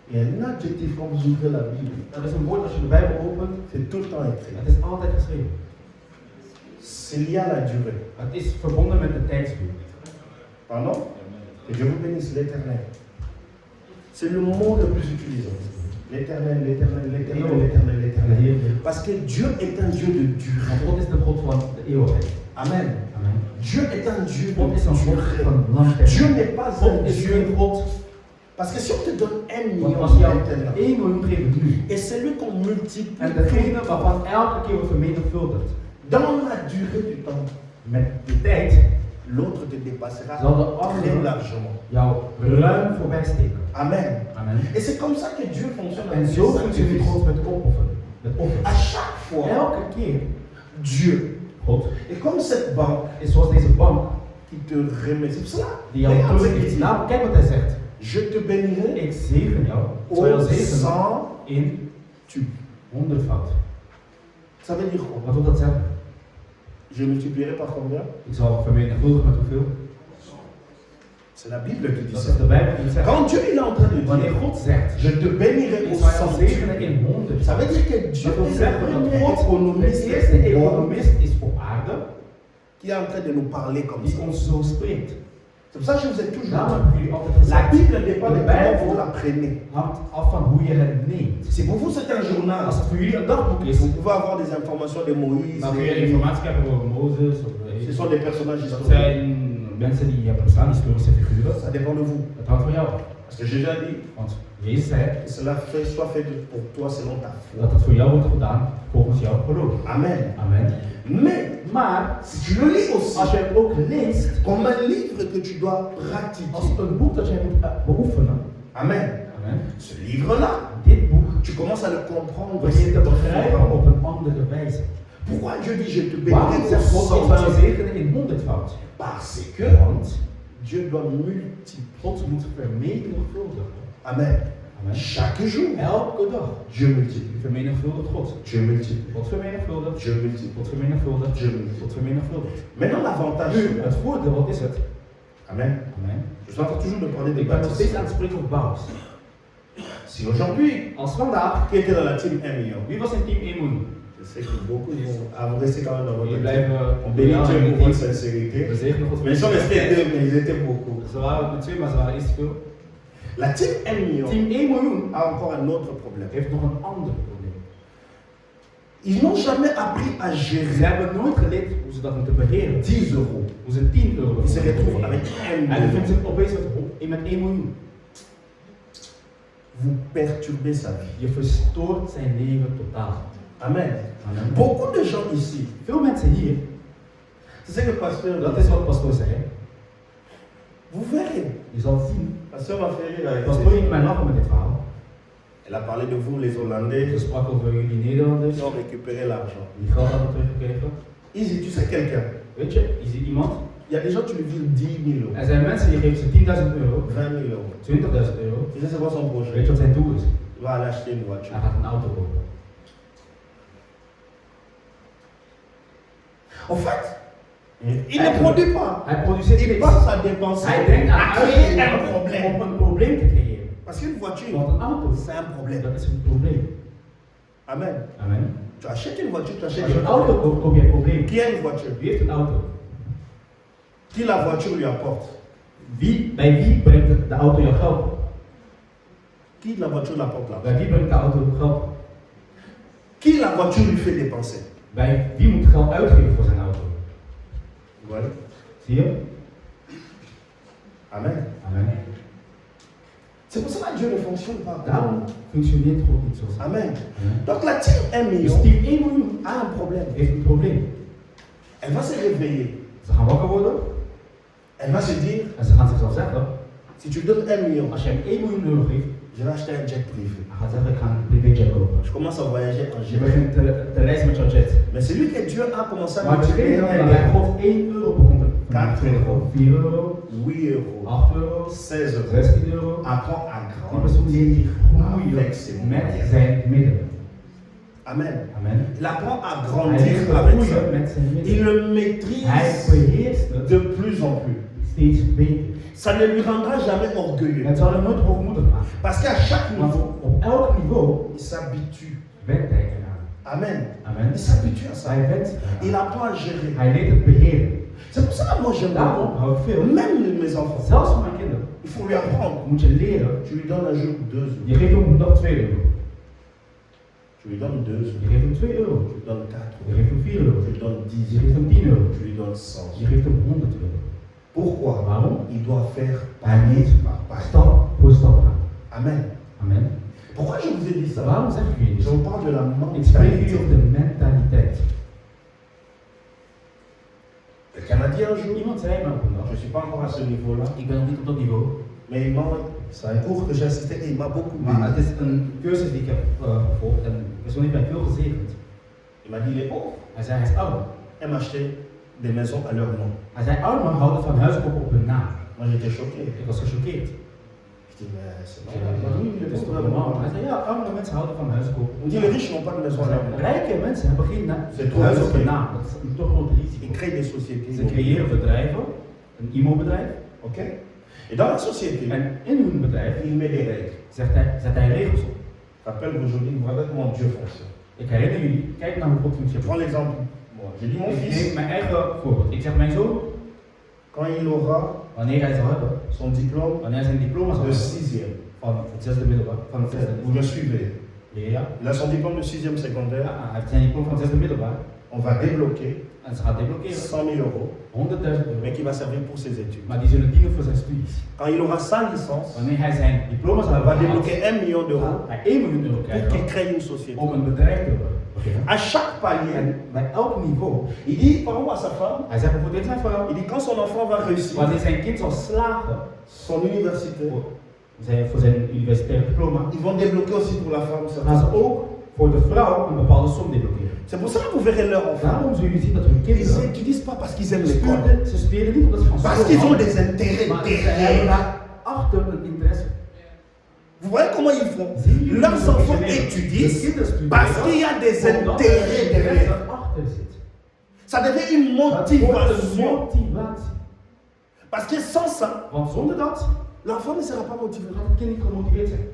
Il y a un adjectif quand vous ouvrez la Bible. Dat is een woord als je de Bijbel opent, C'est tout le temps écrit. het is altijd geschreven. C'est lié à la durée. Het is verbonden met de tijdsduur. Pardon? Que Dieu vous bénisse, l'éternel. C'est le mot le plus utilisé. L'éternel, l'éternel, l'éternel, l'éternel, l'éternel. Parce que Dieu est un Dieu de durée. Want God is de God van de eeuwigheid. Amen. Amen. Dieu est un Dieu God is de een God durée. van lang termijn. Dieu n'est pas God un is Dieu. geen God. Parce que si on te donne 1 Want million als je jou maintenant, 1 miljoen geeft nu, et c'est lui qu'on multiplie en degene waarvan elke keer wordt vermenigvuldigd, dans la durée du temps, met de tijd, l'autre te dépassera zal de très andere largement. jou ruim voorbij steken. Amen. Amen. Et c'est comme ça que Dieu fonctionne En avec zo les functioneert sacrifices. God met offeren. Met À offers. chaque fois, Elke keer, Dieu. God Et comme cette banque is zoals deze bank qui te remet, c'est pour cela. die jou Regarde ce qu'il teruggeeft. dit. Nou, kijk wat hij zegt. Je te bénirai Ik zegen jou, ik zal jou au zegenen cent in tu. 100-fout. Ça veut dire quoi? Wat wil dat zeggen? Je multiplierai par combien? Ik zal vermenigvuldigen met hoeveel? C'est la Bible qui dit Dat ça. is de Bijbel die het zegt. Quand Dieu il est en train de Wanneer dire, God zegt, je te bénirai ik au zal jou cent zegenen tu. in 100. Ça veut dire que Dieu Dat wil est le zeggen dat premier God de économiste eerste au monde economist is op aarde qui est en train de nous parler comme die ça. ons zo spreekt. C'est pour ça que je vous ai toujours Daarom dit, hebben jullie altijd la gezegd, Bible n'est pas de de comment vous Bijbel la prenez. hangt af van hoe je het neemt. Si pour vous c'est un journal, Als het voor jullie een dagboek is, vous pouvez avoir des informations de Moïse. dan kun je de- informatie krijgen over Mozes of Ce sont des personnages dat historiques. zijn mensen die hebben bestaan, historische figuren. Ça dépend de vous. Dat hangt van jou af. Parce que j'ai déjà dit Want Jezus zei que cela soit fait pour toi selon ta foi. dat het voor jou wordt gedaan volgens jouw geloof. Amen. Amen. Mais Maar si tu le lis aussi als je het ook leest comme un livre que tu dois pratiquer. als een boek dat jij moet beoefenen. Amen. Amen. Ce livre-là, Dit boek tu commences à le comprendre. begin je te begrijpen op een andere wijze. Pourquoi Dieu dit je te bénirai Waarom au zegt God ik zal jou centuple? zegenen in 100-fout? Parce que Want Dieu doit multiplier. God moet vermenigvuldigen. Amen. Amen. Chaque jour, Elke dag. Dieu multiplie. Vermenigvuldigt God. Dieu multiplie. God vermenigvuldigt. Dieu multiplie. God vermenigvuldigt. Dieu multiplie. God vermenigvuldigt. Maintenant, l'avantage. Nu, het voordeel, wat is het? Amen. Amen. Je suis en train toujours de parler de Ik ben nog steeds aan baptême. het spreken over bouws. Si aujourd'hui, Als vandaag, qui était dans la team 1 million, wie was in team 1 miljoen? je sais que beaucoup vont rester quand même dans votre Die team. blijven On bénit Dieu pour votre We sincérité. zegenen God Mais ils sont restés deux, mais ils étaient beaucoup. Ze waren met 2, maar ze waren iets te veel. La team 1 million Team 1 miljoen a encore un autre problème. heeft nog een ander probleem. Ils n'ont jamais appris à Ze gérer hebben nooit geleerd hoe ze dat moeten beheren. 10 euros. Hoe ze 10 euro Ils se moeten retrouvent beheren. avec 1 En dan vindt million. zich opeens met 1 miljoen. Vous perturbez sa vie. Je verstoort zijn leven totaal. Amen. Amen. Beaucoup de gens ici, Veel mensen hier, c'est ce que le pasteur dat is wat pastoor zei, vous verrez. je zal het zien. Pasteur m'a fait rire avec Pastoor ça. heeft mij lachen met dit verhaal. Elle a parlé de vous, les Hollandais, Ze sprak over jullie Nederlanders, qui ont récupéré l'argent. die geld hadden teruggekregen. Easy, tu sais quelqu'un. Weet je, je ziet iemand, Il y a des gens, tu lui dis 10 000 euros, er zijn mensen die geven ze 10.000 euro, 20 000 euros. 20.000 euro. Tu sais c'est quoi son projet? Weet je wat zijn doel is? Il va aller acheter une voiture. Hij gaat een auto kopen. En fait, il ne produit pas. Hij produceert Il niks. pense à dépenser, Hij denkt aan à créer un uitgeven problème. om een probleem te creëren. Parce qu'une voiture, Want een auto, c'est un problème. dat is een probleem. Amen. Amen. Tu achètes une voiture, tu Als achètes je une een auto voiture. koopt, koop je een probleem. Qui a une voiture? Wie heeft een auto? Qui la voiture lui apporte? Bij wie brengt de auto jou geld? Qui la voiture l'apporte là? Bij wie brengt de auto geld? Qui la voiture lui fait dépenser? Bij wie moet geld uitgeven voor zijn auto? Voilà. Zie je? Amen. Amen. C'est pour cela que Dieu ne fonctionne pas. Daarom functioneert God niet zoals hij. Amen. Amen. Donc la team 1 Dus million team 1 miljoen a un problème. heeft een probleem. Elle va se réveiller. Ze gaan wakker worden Elle va se dire, en ze gaan zichzelf zeggen, Si tu lui donnes 1 million, Als je hem 1 miljoen euro geeft, je vais acheter un jet privé. hij gaat zeggen ik ga een privéjet kopen. Je commence à voyager en Je jet. begint te reizen met jouw jet. Mais celui que Dieu a commencé à Maar multiplier degene en die bij God 1 euro begon te 4 euros, 4 euro, 8 euros, 8 euro, 16 euros, 16 euro. apprend à Die persoon die grandir groeien avec ses met moyens. zijn middelen. Amen. Amen. Il apprend à Hij grandir leert te avec ça. groeien met zijn Il middelen. le Hij maîtrise beheerst het de plus en plus. steeds beter. Ça ne lui rendra jamais orgueilleux. Het zal hem nooit hoogmoedig maken. Parce qu'à chaque Want niveau, op elk niveau il s'habitue. went hij eraan. Amen. Amen. Il s'habitue à ça. Hij went Il eraan. apprend à gérer. Hij leert het beheren. C'est pour ça que moi j'aime Daarom beaucoup. hou ik veel. Même mes enfants. Zelfs voor mijn kinderen Il faut lui apprendre. moet je leren. Tu lui donnes un jour 2 euros. Je geeft hem op een dag 2 euro. Tu lui donnes 2 euros. Je geeft hem 2 euro. Tu lui donnes 4 Je euros. geeft hem 4 euro. Tu lui donnes 10 Je geeft euros. hem 10 euro. Tu lui donnes 100 Je euros. geeft hem 100 euro. Pourquoi? Waarom? Il doit faire Hij palier moet par palier. stap voor stap gaan. Amen. Amen. Pourquoi je vous ai dit ça? Waarom zeg ik jullie Je dit? vous parle de la Ik spreek mentalité. jullie over de mentaliteit. Quelqu'un m'a dit un jour, Iemand zei me op een je dag, ne suis pas encore à ce niveau-là, ik ben nog niet op dat niveau, mais c'est un cours que j'ai assisté et il m'a beaucoup maar het béni. is een cursus die ik heb gevolgd en de persoon heeft mij veel gezegend. Il m'a dit, il est pauvre, Hij zei, hij is arm. aime acheter des maisons à leur nom. Hij zei, armen houden van huizen kopen op hun naam. Moi j'étais choqué. Ik was gechoqueerd. Je dis, mais c'est Ik zei, normal. maar Oui, dat il is est toch pauvre. normaal? Hij zei, ja, arme mensen houden van huizen kopen. On dit, les riches n'ont pas de maison à leur nom. Rijke mensen hebben geen C'est trop huis op hun risqué. naam. Dat is een te groot Ils risico. créent des sociétés. Ze creëren bedrijven, een IMO-bedrijf, Ok? Et dans la société, en in hun bedrijf il met des règles. zet hij regels op. Rappelle aujourd'hui, voilà comment Dieu fonctionne. Ik herinner jullie, kijk naar hoe God Je functioneert. prends l'exemple. Moi, j'ai dit mon Ik neem fils, mijn eigen voorbeeld. Ik zeg mijn zoon, quand il aura wanneer hij zal hebben, son diplôme wanneer hij zijn diploma zal de hebben, 6e, van het zesde middelbaar, van het zesde vous me suivez. ja, Il a son diplôme de 6e secondaire, hij heeft zijn diploma van het zesde middelbaar on va débloquer en ze gaat deblokkeren 100 000 euros, 100.000 euro, mais qui va servir pour ses études. maar die zullen dienen voor zijn studies. Quand il aura sa licence, Wanneer hij zijn diploma zal on va hebben, débloquer 1 million d'euros gaat hij 1 miljoen euro pour qu'il krijgen crée une société. om een bedrijf te beginnen. À chaque palier, En bij elk niveau, il dit par rapport à sa femme, hij zegt bijvoorbeeld tegen zijn vrouw, il dit quand son enfant va réussir wanneer zijn kind zal slagen son université, voor zijn universitaire diploma, ils vont débloquer aussi pour la femme. ça. gaan ze ook voor de vrouw een bepaalde som deblokkeren. C'est pour ça que vous verrez leur enfant. Daarom zullen jullie zien dat hun Ils kinderen n'étudient pas parce qu'ils aiment l'école, ze studeren niet omdat ze van parce school qu'ils ont houden, des intérêts maar ze hebben derrière. daar achter een interesse. Vous voyez comment ils font? Zie je Leurs hoe ze enfants functioneren? étudient De kinderen studeren parce qu'il y a des omdat er intérêts een derrière. interesse achter zit. Ça devient une Dat wordt een motivation. motivatie. Parce que sans ça, Want zonder dat l'enfant ne sera pas motivé. gaat het kind niet gemotiveerd zijn.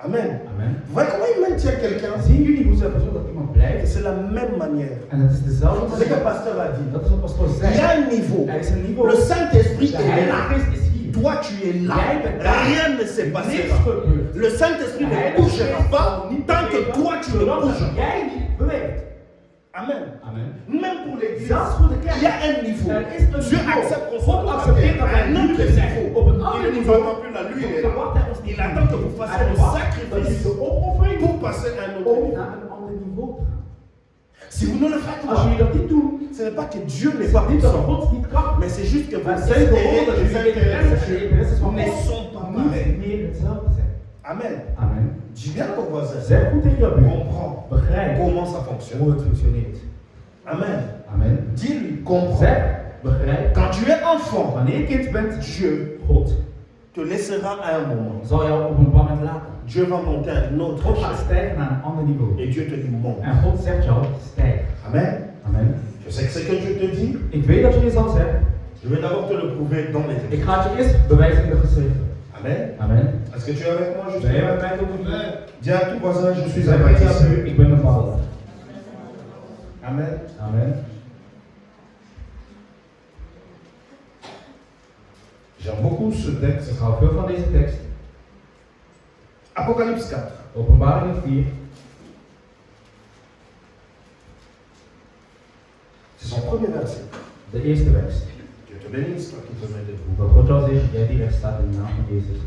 Amen. Amen. Vous voyez comment il maintient quelqu'un? Zien jullie hoe ze ervoor zorgen dat iemand Et blijft? c'est la même manière. En het is dezelfde C'est ce que le manier. pasteur a dit. Dat is wat pastoor Il y zei. a un niveau. Er is een niveau. Le Saint-Esprit De est Heilige là. Geest is hier. Toi, tu es là. Jij bent daar. Rien ne se Niks passera. gebeurt. Le Saint-Esprit De ne Heilige bougera Geest pas zal niet tant que bewegen, toi, tu ne zodat bouges pas. jij niet beweegt. Amen. Amen. Même pour l'église, Zelfs voor de il kerk. y a un niveau. Er is een Dieu niveau. accepte qu'on God soit accepteert dat wij un autre nieuw zijn. niveau. Op een Il ander ne niveau. nous attend plus là, lui il est là. Verwacht hij ons niet. Il attend que vous fassiez Hij le wacht dat jullie sacrifice de opoffering pour passer à un autre om niveau. naar een ander niveau te gaan. Si vous ne le faites Als jullie pas, dat niet doen, ce n'est pas que Dieu n'est is pas het niet dat puissant, God niet kan. mais c'est juste que Maar vos het is gewoon intérêts dat et jullie les intérêts de interesses en Dieu interesses van ne God sont pas pareils. niet meer hetzelfde zijn. Amen. Amen. Dis bien à ton voisin. Zeg goed tegen jouw buur. Comprends Begrijp comment ça fonctionne. hoe het functioneert. Amen. Amen. Dis-lui, comprends. Zeg, begrijp. Quand tu es enfant, Wanneer je kind bent, Dieu God te laissera à un moment. zal jou op een bepaald moment laten. Dieu va monter à un autre God gaat échelle. stijgen naar een ander niveau. Et Dieu te dit monte. En God zegt jou, stijg. Amen. Amen. Je sais que c'est que Dieu te dit. Ik weet dat je dit zal zeggen. Je vais d'abord te le prouver dans les Ik écrits. ga het je eerst bewijzen in de geschriften. Amen. Amen. Est-ce que tu es avec moi juste Ben je met mij ook niet? Dis à tout voisin, je suis un Zeg tegen jouw baptiste. buur, ik ben een vader. Amen. Amen. J'aime beaucoup ce texte. Ik hou veel van deze tekst. Apocalypse 4. Openbaring 4. C'est son premier verset. De eerste vers. Dieu te bénisse, toi qui te mets debout. Dat God jou zegt, jij die recht staat in de naam van Jezus.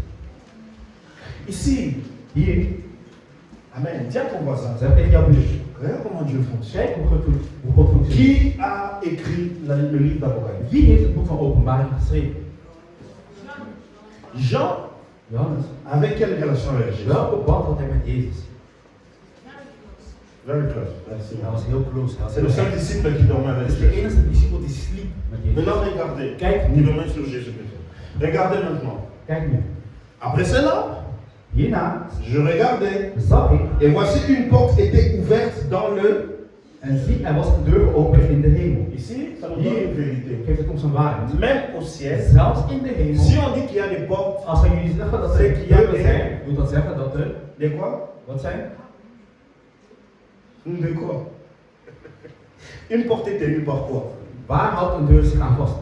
Ici, Hier, Amen. Dis à ton voisin. zeg tegen jouw buur. Regarde comment Dieu fonctionne. Kijk hoe God functioneert. Qui a écrit le livre d'Apocalypse? Wie heeft het boek van Openbaring geschreven? Jean Johannes, avait quelle relation avec Jésus? welke band had hij met Jezus? Very close. Merci. Hij was heel close. Hij was C'est le heel seul eng. disciple qui dormait avec Het is de Jésus. enige discipel die sliep met Jezus. Maintenant, regardez. Kijk Ni nu. le main sur Jésus Christ. Regardez maintenant. Kijk nu. Après cela, Hierna je regardais. zag ik Et voici une porte était ouverte dans le. en zie, er was een deur geopend in de hemel. Ici, ça nous donne une vérité. Geeft het ons een waarheid. Même au ciel, Zelfs in de hemel, si on dit qu'il y a des portes, als we jullie zeggen dat er deuren zijn, wil dat zeggen dat er, de quoi? wat zijn? De quoi? Une porte est tenue par quoi? Waar houdt een deur zich aan vast?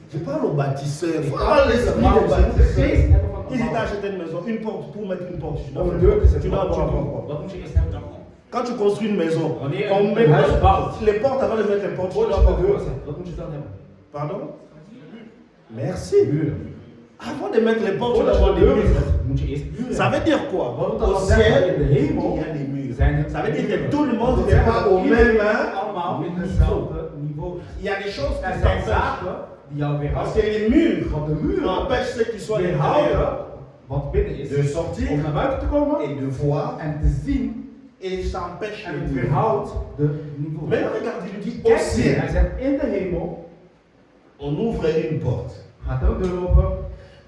Je parle aux bâtisseurs. Ik Voilà les amis maar des de bâtisseurs. geest hebben van Ils een étaient bouw. acheter une maison, une porte pour mettre une porte. Tu dois Om een faire deur te quoi? zetten, Tu dois wat moet je avoir doen? quoi? Wat moet je eerst hebben? Quand tu construis une maison, Wanneer on je met een huis bouwt, les portes avant de mettre les portes. Tu voordat dois je de avoir deur quoi? zet, wat moet je dan hebben? Pardon? Merci. Muren. Avant de mettre les portes, tu dois Voordat je avoir de des deur murs. zet, moet je eerst muren Ça veut dire quoi? Wat moet dat Au dan zeggen? ciel, In de hemel il y a des murs. zijn er Ça veut dire que muren. tout le Dat monde wil n'est zeggen pas dat au iedereen même hein? allemaal in hetzelfde niveau. Il y a des choses qui Er zijn t'empêchent. zaken die jou Parce weerhouden. que les murs Want de muren empêchent ceux qui sont à weerhouden l'intérieur wat binnen is de sortir om naar buiten te komen et de voir en te zien et ça empêche en le het mur. weerhoudt de niveau. Maintenant, regarde, il dit au Kijk, hij ciel, zegt in de hemel on ouvre une porte. gaat er een deur open.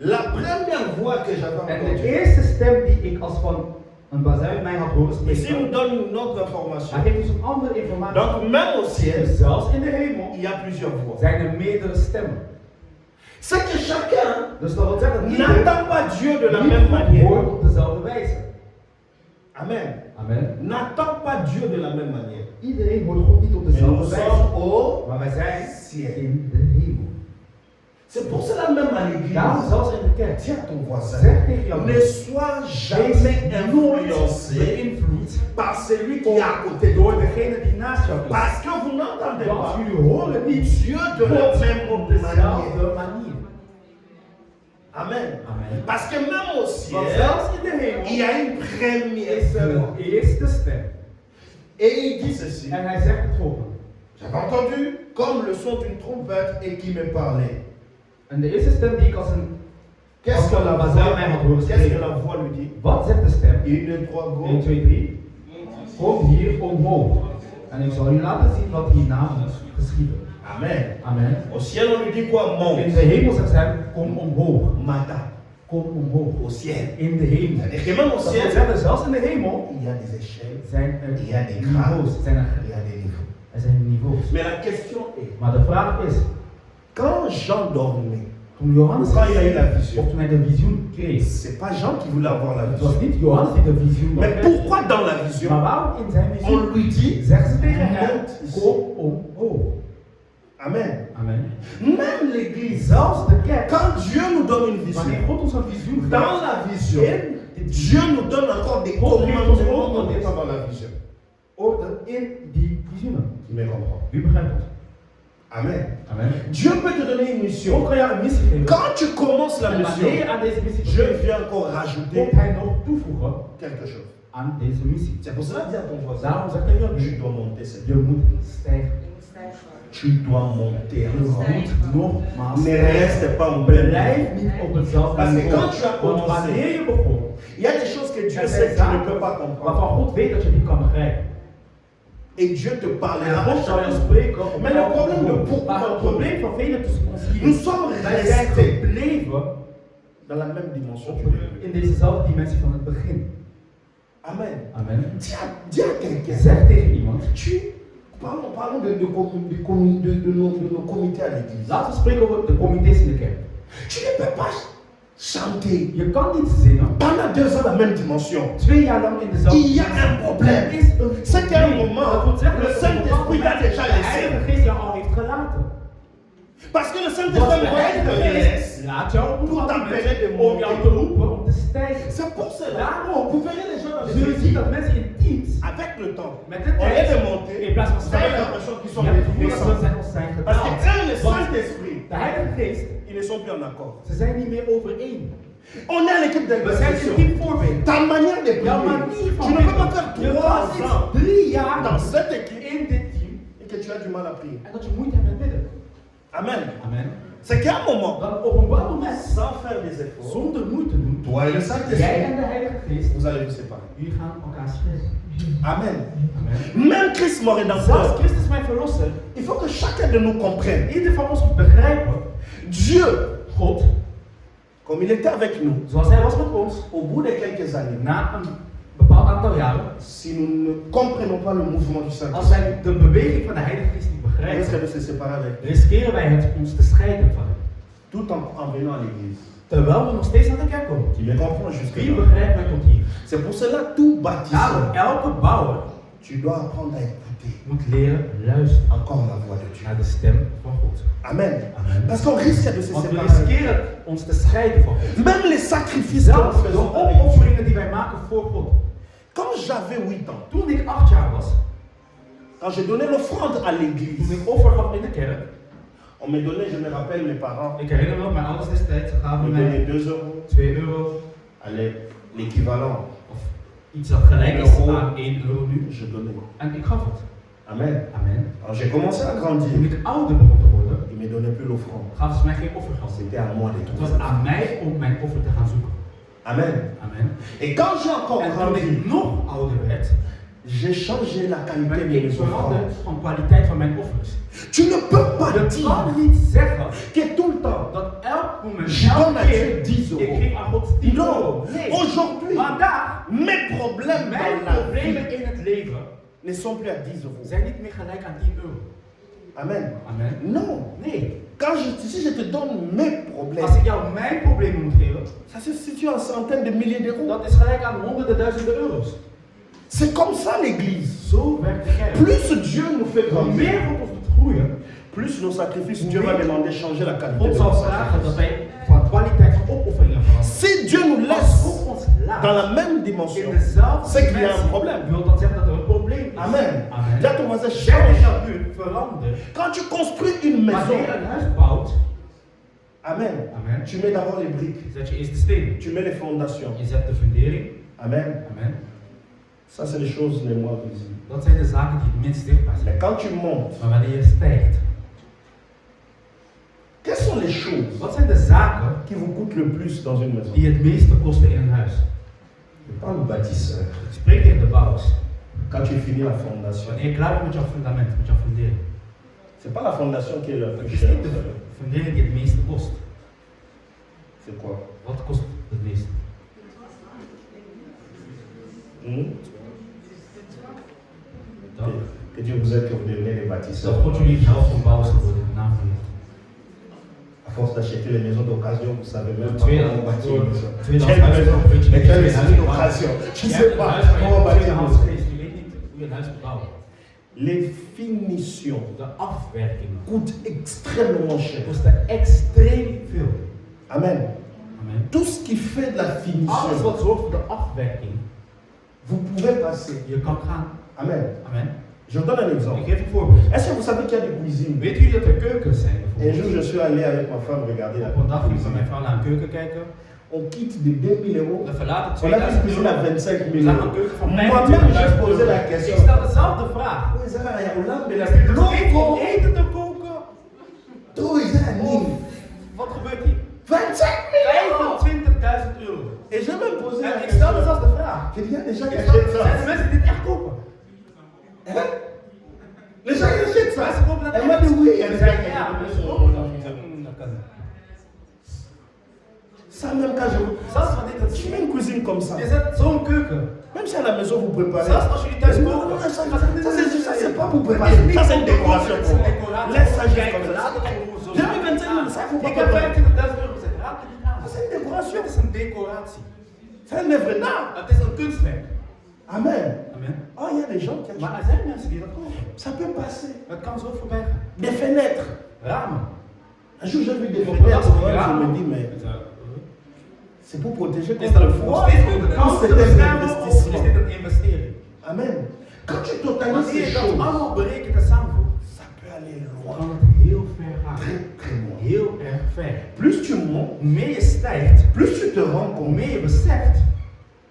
La première voix que j'avais En de entendue, eerste stem die ik als van een bazuin mij had horen ici nous spreken, donne une autre information. hij geeft ons een andere informatie. Donc même au ciel, Dus zelfs in de hemel il y a plusieurs voix. zijn er meerdere stemmen. C'est que chacun Dus dat wil zeggen dat iedereen n'attend pas Dieu de la niet même God manière. hoort op dezelfde wijze. Amen. Amen. N'attend pas Dieu de la même manière. Iedereen hoort God niet op Mais dezelfde nous wijze. sommes au Maar wij zijn ciel. in de hemel. C'est pour cela même à l'église. Daarom zelfs in de kerk. Dis à ton voisin, Zeg tegen jou, ne sois jamais wees nooit influencé beïnvloed par celui qui est à côté de door toi. degene die naast jou is. Parce que vous n'entendez Want pas jullie horen niet Dieu de la God même op manière. dezelfde manier. Amen. Amen. Parce que même au ciel, Want zelfs in de il hemel y a une première is er voix. een eerste stem. Et il dit ceci. En hij zegt het volgende. J'avais entendu comme le son d'une trompette et qui me parlait. En de eerste stem die ik als een Qu'est-ce que la bazuin mij had horen qu'est-ce que spreken. la voix lui dit? Wat zegt de stem? 1, 2, 3, 1, go. 2, 3. Kom hier omhoog. En ik zal u laten zien wat hierna moet geschieden. Amen. Amen. Au ciel, on lui dit quoi? In Monte. de hemel zegt hij, kom omhoog. Mata. Kom omhoog. Au ciel. In de hemel. C'est-à-dire que même au Dat wil ciel, zeggen, zelfs in de hemel il y a des échelles, zijn er il y a des niveaus. grades, Zijn er, il y a des niveaux. er zijn niveaus. Mais la question est, Maar de vraag is, quand Jean dormait, toen Johannes quand il a eu la vision, of toen hij de visioen kreeg, c'est pas Jean qui voulait avoir la het was vision. niet Johannes die de visioen Mais kreeg. pourquoi dans la Maar vision, waarom in zijn on visioen lui dit, zeggen ze tegen hem, monte kom omhoog. Amen. Amen. Même l'église, Zelfs de kerk, quand Dieu nous donne une vision, wanneer God ons een visioen dans geeft, la vision, Dieu nous donne encore des commandements en étant dans la vision. orde in die visioenen. Tu me comprends? Wie begrijpt ons? Amen. Amen. Dieu peut te donner une God mission. kan jou een missie geven. Quand tu commences la En wanneer je mission, aan deze missie je begint, viens encore komt rajouter hij nog toevoegen quelque chose. aan deze missie. C'est pour cela, dis à ton voisin, Daarom zeg ik tegen je jou, dois monter cette je moet stijgen. Je moet stijgen. Tu dois monter. Je moet nogmaals Ne stijgen. reste pas en plein Blijf niet op hetzelfde Parce que niveau. quand tu as Want commencé, wanneer je begon, il y a des choses que Dieu er sait zijn que tu ne zaken peux pas comprendre. waarvan God weet dat je niet kan begrijpen. Et Dieu te En parlera. God zal je spreken op Maar het probleem elk de niveau. Maar het probleem van velen tussen ons Nous hier, sommes wij zijn restés gebleven dans la même dimension. in dezezelfde dimensie van het begin. Amen. Amen. Dis à quelqu'un. Zeg tegen iemand, Parlons de nos comités à l'église. laten we spreken over de comité's in de kerk. Tu ne peux pas chanter Je kan niet zingen, pendant 2 ans la même dimension. 2 jaar lang in dezelfde Il y a un problème. Er is een C'est qu'à un probleem. moment, Dat wil zeggen le dat op een bepaald Saint-Esprit t'a moment déjà de laissé. Heilige Geest jou al heeft gelaten. Parce que le Want Saint-Esprit de Heilige te laisse. Geest laat jou op een Pour bepaald t'empêcher de moment om jou te roepen om te stijgen. C'est pour cela. Daarom Vous verrez les gens dans les zul je zien dat églises. mensen in teams Avec le temps, met de on est tijd de monter. in plaats van Vous avez stijgen, l'impression qu'ils je sont hebt het gevoel dat descendus. ze ons zijn Parce que gedaald. eux, le Want Saint-Esprit, de Heilige Geest, ils ne sont plus en accord. ze zijn niet meer overeen. On est à l'équipe We zijn een d'intercession. team voorbeeld. Ta manière de Jouw prier, manier van tu ne peux pas bidden. faire Je 3 kan ans niet 3 jaar dans cette équipe in dit team et que tu as du mal à prier. en dat je moeite hebt met bidden. Amen. Amen. C'est qu'à un moment, dat op een bepaald moment, sans faire des efforts, zonder moeite doen, toi et le jij Saint-Esprit, en de Heilige Geest, vous allez vous séparer. jullie gaan elkaar scheiden. Amen. Amen. Même Christ, mon Zelfs rédempteur, Christus mijn verlosser, il faut que chacun de nous comprenne. ieder van ons moet begrijpen, Dieu, God, comme il était avec nous, zoals hij was met ons, au bout de quelques années, na een bepaald aantal jaren, si nous ne comprenons pas le mouvement du als Saint-Esprit, wij de beweging van de Heilige Geest niet on begrijpen, risque de se séparer avec lui, riskeren wij het ons te scheiden van hem. tout en venant à l'église. Terwijl we nog steeds naar de kerk komen. Tu me comprends Wie jusque-là? begrijpt mij tot hier? C'est pour cela, tout bâtisseur, Daarom, elke bouwer tu dois apprendre à écouter moet leren luisteren encore la voix de Dieu. naar de stem van God. Amen. Amen. Parce qu'on risque de se Want we séparer. riskeren ons te scheiden van God. Même les sacrifices que nous Zelfs de faisons avec Dieu. opofferingen die wij maken voor God. Quand j'avais 8 ans, Toen ik 8 jaar was, quand je donnais l'offrande à toen l'église, ik offer gaf in de kerk, on me donnait, je me rappelle, mes parents ik herinner me dat mijn ouders destijds gaven me mij donnaient 2 euros, 2 euro allez, l'équivalent. of iets dat gelijk is aan 1 euro nu. Je donnais. En ik gaf het. Amen. Amen. Alors j'ai commencé à Toen grandir. ik ouder begon te worden, Ils ne me donnaient plus l'offrande. gaven ze mij geen offergeld. C'était à moi de Het was trouver. aan mij om mijn offer te gaan zoeken. Amen. Amen. Et quand j'ai encore En toen grandi, ik nog ouder werd, j'ai changé la qualité ben de ik mes veranderd offrandes. van kwaliteit van mijn offers. Tu ne peux pas Je dire kan niet zeggen que tout le temps, dat elk moment, je donne à elke Dieu keer, 10 ik euros. geef aan God 10 euro. Non, Nee. aujourd'hui, Vandaag, mes problèmes mijn dans la problemen vie in het leven ne sont plus à 10 euros. zijn niet meer gelijk aan 10 euro. Amen. Amen. Non. Nee. Si je te donne mes problèmes, Als ik jou mijn problemen moet geven, ça se situe en centaines de milliers d'euros. dat is gelijk aan honderden duizenden euro's. C'est comme ça l'église. Zo werkt de kerk. Plus Dieu nous fait Hoe meer grandir, God ons doet groeien, plus nos sacrifices, Dieu va demander de changer la qualité God de zal nos vragen dat sacrifices. wij van kwaliteit van opofferingen veranderen. Si Dieu nous Als laisse God ons dans laat la même in dimension, dezelfde c'est qu'il y a un dimensie, problème. wil dat zeggen dat er een probleem is. Amen. Amen. Dis à ton voisin, Zeg change. tegen jouw buurt, verander. Quand tu construis une maison, Wanneer je een huis bouwt, Amen. Amen. Tu mets d'abord les briques, zet je eerst de stenen. tu mets les fondations. Je zet de fundering. Amen. Amen. Ça, c'est les choses les moins visibles. Dat zijn de zaken die het minst zichtbaar zijn. Mais quand tu montes, Maar wanneer je stijgt, quelles sont les choses wat zijn de zaken qui vous coûtent le plus dans une maison? die het meeste kosten in een huis? Je parle au bâtisseur. Ik spreek tegen de bouwers. Quand tu finis la fondation, Wanneer je klaar bent met jouw fundament, met jouw fundering. c'est pas la fondation qui est le Het plus is cher. niet de fundering die het meeste kost. C'est quoi? Wat kost het meeste? Dat. Que Dieu vous aide que vous devenez des bâtisseurs. Dat God jullie helpt om bouwers te worden, in de naam van Jezus. À force d'acheter les maisons d'occasion, vous savez même pas Tweede- comment bâtir une maison. tweede- Tu as une maison, tweede- mais tu as une tweede- maison d'occasion. Tu ne Je sais hebt een pas huis waar comment je bâtir une tweedehands maison. geest, je weet niet hoe je een huis moet bouwen. Les finitions De afwerking coûtent extrêmement cher. kosten extreem veel. Amen. Amen. Tout ce qui fait de la Alles finition, wat zorgt voor de afwerking, vous pouvez passer. je kan gaan. Amen. Amen. Je vous donne un Ik exemple. geef een voorbeeld. Est-ce que vous savez qu'il y a des cuisines? Weet jullie dat er keukens zijn Un jour, bijvoorbeeld? je suis allé avec ma femme regarder la Op een dag ging ik met cuisine. mijn vrouw naar een keuken kijken. On quitte de 2000 euros. We verlaten On a fait une 2000 cuisine à euro. 25 We 000 zagen een euros. keuken van Moi-même, 25.000 j'ai posé la euro. question. Ik stel dezelfde vraag. Oh, ils avaient un Hollande, Is la dit nog steeds om loco. eten te koken? Tout, ils avaient un Of nid. wat gebeurt hier? 25 000 euros. 25.000 euro. Et j'ai même posé la En ik stel question. dezelfde vraag. J'ai dit, il y a des gens qui Ik stel- achètent Zijn er ça. mensen die dit echt kopen? Hein? Les gens qui achètent ça. Mensen kopen dat Elle echt. m'a dit oui, il y a Ze des zei, gens qui ja, achètent mensen ça. kopen dat. Ik zei, dat kan niet. Ça, même quand je. Zelfs wanneer dat Je mets une cuisine comme ça. Je zet zo'n keuken. Même si à la maison vous préparez. Zelfs als jullie thuis Non, koken. non, non, ça, c'est pas pour Het préparer. is niet Ça, c'est om une te koken, décoration het is pour een moi. decoratie. Laisse ça juste Kijk, comme laat ça. het gewoon zo J'ai staan. mis 25 000, ça faut pas Ik heb préparer. 25.000 euro gezet. Raad het niet aan. C'est une décoration. Het is een decoratie. C'est un œuvre d'art. Het is een kunstwerk. Amen. Amen. Oh, il y a des gens qui Maar achètent. er zijn mensen die dat kopen. Ça peut passer. Het kan zo voorbij gaan. Des fenêtres. Ramen. Un jour, j'ai vu des Op een fenêtres. dag Ouais, je ramen. me dis, mais c'est pour protéger Is contre dat le nog froid. steeds een kans te C'est un beschermen of is investissement. dit een investering? Amen. Quand tu totalises Wanneer ces je dat choses, allemaal berekent en samenvoegt, ça peut aller dan loin. kan het heel ver gaan. Très, très loin. Heel erg ver. Plus tu montes, Hoe meer je stijgt, plus tu te rends hoe compte. meer je beseft.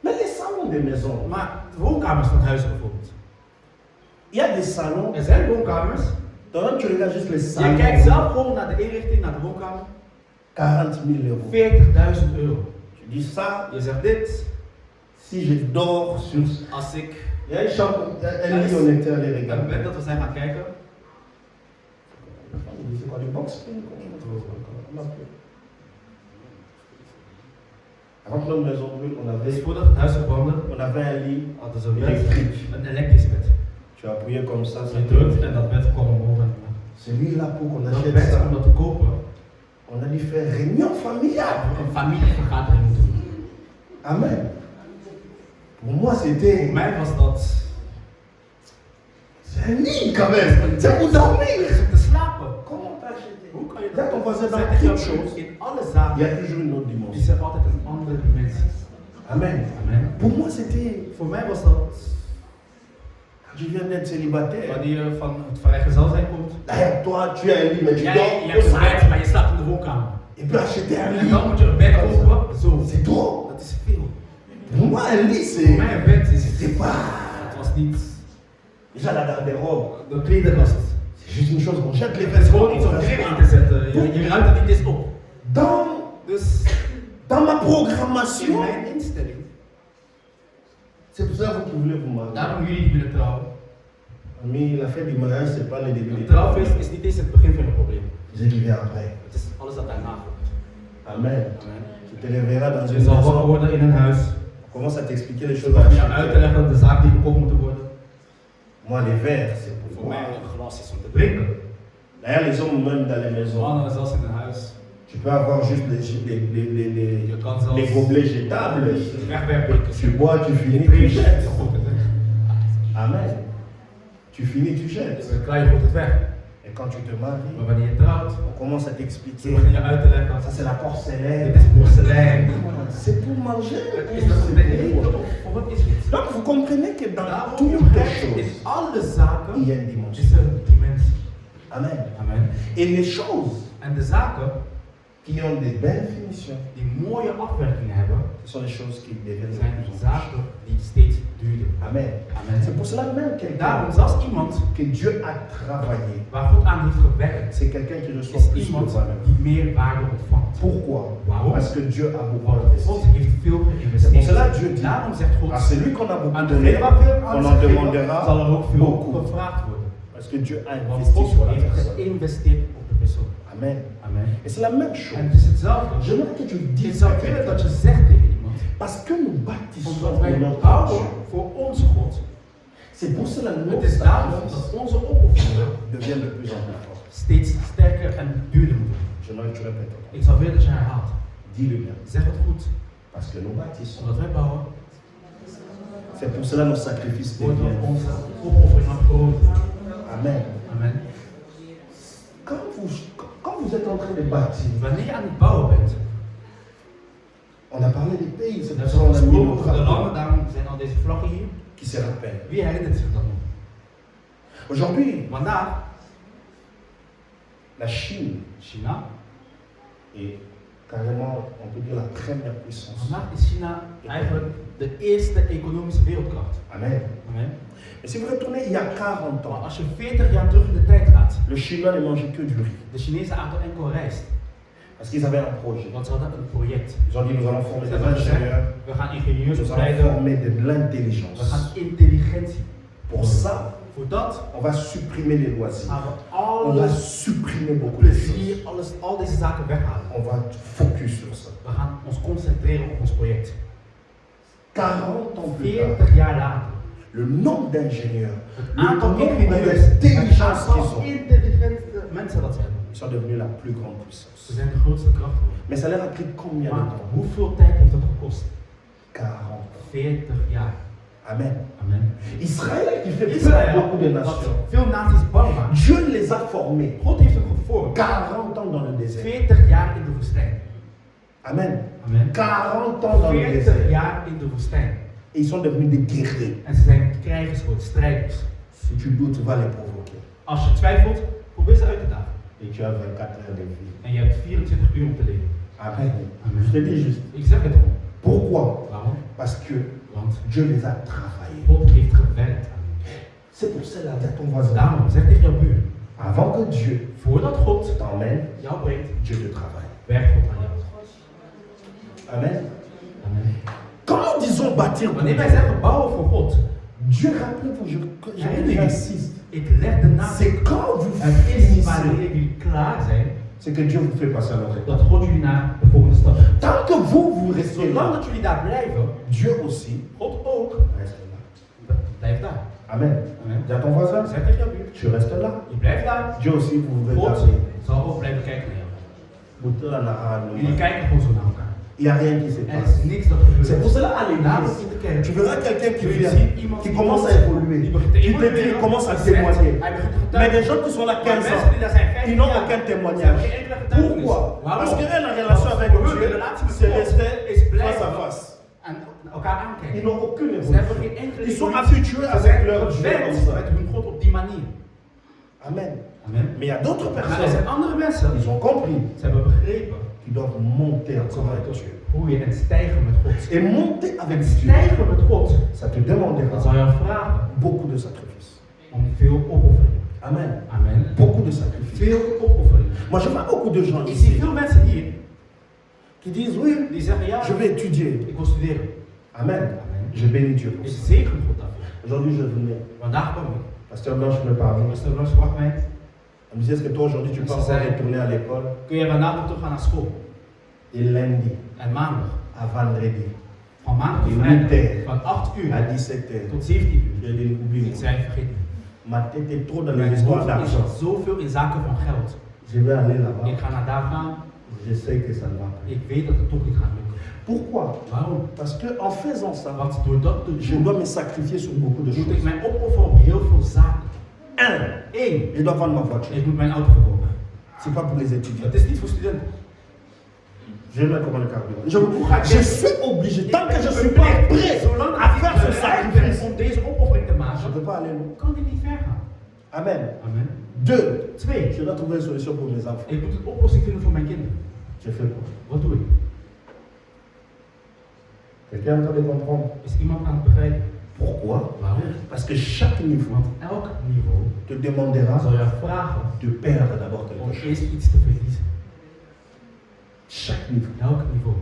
Mais les salons des maisons, Maar de woonkamers van huizen bijvoorbeeld. il y a des salons, Er zijn woonkamers, Toi, tu regardes juste les Je salons. kijkt zelf gewoon naar de inrichting, naar de woonkamer. 40 000 euros. 40.000 euro. Tu dis ça, Je zegt dit, si je dors sur. als ik Il y a une chambre, un lit, on était allé een bed regarder. dat we zijn gaan kijken. C'est quoi, du box? Avant que notre maison brûle, Dus voordat het huis verbrandde, on avait un lit hadden ze weer électrique. een elektrisch bed. Tu appuyais comme ça, Je drukt en dat bed kwam omhoog. En Celui-là, pour qu'on dat achète bed, ça, om dat te kopen, on a dû faire réunion familiale. een familievergadering moeten doen. Amen. Pour moi, c'était. Voor mij was dat C'est un lit quand même. C'est pour dormir. om te slapen. Comment t'as acheté? Hoe kan je Dat on faisait dans Zeg tegen toute jou, chose. in alle Il y zaken a toujours une autre dimension. is er altijd een andere dimensie. Amen. Amen. Pour moi, c'était. Voor mij was dat Je viens d'être célibataire. wanneer je van het vrijgezel zijn komt. D'ailleurs, toi, tu as un lit, mais tu Jij dors je au hebt een salon. bed, maar je slaapt in de woonkamer. Et puis acheter un En lit. dan moet je een bed kopen. Zo. C'est trop. Dat is veel. Pour moi, un lit, Voor c'est. mij een bed is C'est pas. het was niet Déjà, la garde-robe. de kledenkast. C'est juste une chose qu'on jette les Het is gewoon vêtements. iets om kleding in te zetten. Je ruimt het niet eens op. Dus Dans ma in programmation. mijn instelling, C'est pour ça que vous voulez vous marier. daarom jullie willen trouwen. Mais la fête du mariage, c'est pas le début Een du trouwfeest is niet eens het begin van het probleem. C'est ce qui vient après. Het is alles dat daarna komt. Amen. Amen. Tu te réveilleras dans Je une zal wakker maison. worden in een huis. On commence à t'expliquer les choses à Om je uit te leggen de zaak die verkocht moeten worden. Moi, les verres, c'est pour Voor mij moi. een glas is om te drinken. D'ailleurs, les hommes, même dans les maisons, Mannen, zelfs in een huis. tu peux avoir juste Je kan zelfs les gobelets jetables. wegwerpbekers. Tu bois, tu finis, tu drinkt, jettes. je gooit het weg. Amen. Tu finis, tu jettes. Je bent klaar, je gooit het weg. Et quand tu te maries, Maar wanneer je trouwt, on commence à ze t'expliquer. beginnen je uit te leggen. Ça, c'est la porcelaine. Dit is porselein. C'est pour manger. Is dat om te eten of wat is het? Donc, vous comprenez que dans Daarom toutes begrijp les je, in choses, alle zaken il y a une dimension. is er een dimensie. Amen. Amen. Et les choses En de zaken qui ont des belles finitions, die mooie afwerkingen hebben, ce sont les choses qui deviennent de zijn plus en plus. zaken die steeds duurder. Amen. Amen. C'est pour cela même Daarom, quelqu'un zelfs iemand que Dieu a travaillé, waar God aan heeft gewerkt, c'est quelqu'un qui reçoit is plus de iemand valeur. die meer waarde ontvangt. Pourquoi? Waarom? Parce que Dieu a beaucoup Want God investi. heeft veel C'est pour cela geïnvesteerd. Dieu dit, Daarom zegt God, à celui qu'on a aan beaucoup degene donné, waar veel aan on is en gegeven, demandera zal er ook veel beaucoup. gevraagd worden. Parce que Dieu a Want investi God sur la heeft personne. geïnvesteerd op de persoon. Amen. Amen. Et c'est la même En chose. het is hetzelfde. J'aimerais que tu Je dises zou à willen quelqu'un, dat je zegt tegen iemand, parce que nous bâtissons omdat pour wij notre bouwen Dieu. voor onze God. C'est pour cela que Het nos is daarom sacrifices dat onze opofferingen deviennent de plus en plus forts. steeds sterker en duurder moeten. J'aimerais que tu répètes. Ik zou willen dat je herhaalt. Dis-le bien. Zeg het goed. Parce que nous bâtissons. Omdat wij bouwen, C'est pour cela que nos sacrifices worden deviennent. onze opofferingen groter. Amen. Amen. Quand vous êtes en train de bâtir, Wanneer je aan het bouwen bent, on a parlé des pays, c'est dat pour is ça qu'on a mis gesproken nos over de landen, drapeaux daarom zijn al deze vlaggen hier. qui se rappellent. Wie herinnert zich dat nog? Aujourd'hui, Vandaag, la Chine China. est carrément, on peut dire, la première puissance. Vandaag is China eigenlijk de eerste economische wereldkracht. Amen. Amen. Et si vous retournez il y a 40 Maar ans, als je 40 jaar terug in de tijd gaat, le Chinois ne mangeait que du riz. de Chinezen aten enkel rijst. Parce qu'ils avaient un projet. Want ze hadden een project. Ils ont dit, nous allons former Ze des hebben gezegd, ingénieurs, we gaan ingenieurs nous allons opleiden, former de we l'intelligence. gaan intelligentie. Pour ça, Voor dat on va supprimer les loisirs. gaan we On va alles, supprimer beaucoup de plezier, choses. al deze zaken weghalen. On va focus sur ça. We gaan ons concentreren op ons project. 40 ans plus tard, 40 jaar later. le nombre d'ingénieurs, Het le aantal nombre ingenieurs, het d'intelligence qu'ils aantal ont, intelligente mensen dat ze hebben. ils sont devenus la plus grande Ze puissance. zijn de grootste kracht geworden. Mais ça leur a pris combien de Maar temps? hoeveel tijd heeft dat gekost? 40 ans. 40 jaar. Amen. Amen. Israël qui fait peur à Israël, beaucoup de dat nations. veel naties bang waren. Dieu les a formés. God heeft hem gevormd. 40 ans dans le désert. 40 jaar in de woestijn. Amen. Amen. 40 ans dans le 40 désert. jaar in de woestijn. Et ils sont devenus des guerriers. En ze zijn krijgers geworden, strijders. Si tu doutes, va les provoquer. Als je twijfelt, probeer ze uit te dagen. Et tu as 24 heures de vie. En je hebt 24 uur om te leven. Amen. Amen. Je te dis juste. Ik zeg het gewoon. Pourquoi? Waarom? Parce que Want Dieu les a travaillés. God heeft gewerkt aan je. C'est pour cela, dis à ton Dus voisin, daarom, zeg tegen jouw buur. Avant que Dieu Voordat God t'emmène, jou brengt, Dieu te travaille. werkt God aan jou. Amen. Amen. Quand nous disons bâtir pour Wanneer wij Dieu, zeggen bouwen voor God, Dieu rappelez-vous, j'insiste, ik leg de naam. c'est quand vous Het is finissez, wanneer jullie klaar zijn, c'est que Dieu vous fait passer à l'autre étape. dat God jullie naar de volgende stap. Tant que vous restez Zolang là, dat jullie daar blijven, Dieu aussi God ook reste là. blijft daar. Amen. Amen. Dis à ton voisin, Zeg tegen jouw buurt, tu restes là. je blijft daar. Dieu aussi vous God regarde. zal ook blijven kijken naar jou. Jullie Il kijken gewoon zo naar elkaar. n'y a rien qui se Er is passe. niks dat C'est gebeurt. pour cela à Namelijk l'église, in de kerk. tu verras quelqu'un qui Je vient, ziet iemand qui die commence à komt, évoluer, die begint te qui te dit, evolueren, commence à die zegt, témoigner. hij begint te Mais des getuigen. gens qui sont là Maar 15 mensen die daar zijn ans, 15 ils n'ont jaar, aucun ze témoignage. hebben geen enkele getuigenis. Pourquoi? Waarom? Parce que la relation avec Voor hun, de Dieu, relatie met c'est God rester is face blijven à face. en elkaar Ils aankijken. n'ont aucune Ze hebben évolution. geen enkele Ils sont evolutie. habitués Ze avec zijn leur Dieu gewend comme ça. met hun God op die manier. Amen. Amen. Mais il y a d'autres Maar er zijn personnes, andere mensen, ils ont compris ze hebben begrepen qu'ils doivent monter dat ze encore avec moeten Dieu. groeien en stijgen met God. Et monter avec En Dieu, stijgen met God, ça te dat demandera zal jou vragen beaucoup de sacrifices. om veel opoffering. Amen. Amen. Beaucoup de sacrifices. Veel opoffering. Moi, je vois beaucoup de gens Ik zie ici veel mensen hier qui disent oui, die zeggen ja, je vais étudier. ik wil studeren. Amen. Amen. Je bénis Dieu pour Ik ça. zegen God daarvoor. Aujourd'hui, je venais. Vandaag kwam ik. Pasteur Blanche me parlait. Pastor Blanche sprak mij. Elle me disait, est-ce que toi aujourd'hui tu peux C'est encore ça. retourner à l'école? Kun je vandaag nog terug gaan naar school? Et lundi En maandag. à vendredi Van maandag tot Die vrijdag. moet Van 8 uur à 17h. tot 17 uur. J'ai dit, oublie Ik zei vergeet me. ma tête est trop dans Mijn les histoires hoofd is d'argent. zoveel in zaken van geld. Je vais aller là-bas. Ik ga naar daar gaan. Je sais que ça ne va pas. Ik weet dat het toch niet gaat lukken. Pourquoi? Waarom? Parce que en faisant ça, Want door dat te je doen, dois me sacrifier sur beaucoup de moet ik choses. mij opofferen op heel veel zaken. Un, Eén, je dois vendre ma voiture. ik moet mijn auto verkopen. C'est pas pour les étudiants. Het is niet voor studenten. Je vais mettre comment le carburant. Je suis obligé, tant que je ne suis pas prêt Zolang à faire ce ben sacrifice, om deze opoffering te je ne maken, peux pas aller loin. kan ik niet ver gaan. Amen. Amen. Deux, Twee, je dois trouver une solution pour mes enfants. ik moet een oplossing vinden voor mijn kinderen. Je fais quoi? Wat doe ik? Quelqu'un est en train de comprendre? Is iemand aan het begrijpen? Pourquoi? Waarom? Parce que chaque niveau Want elk niveau te demandera zal jou vragen de perdre d'abord om quelque chose. eerst iets te verliezen. Chaque niveau. Elk niveau.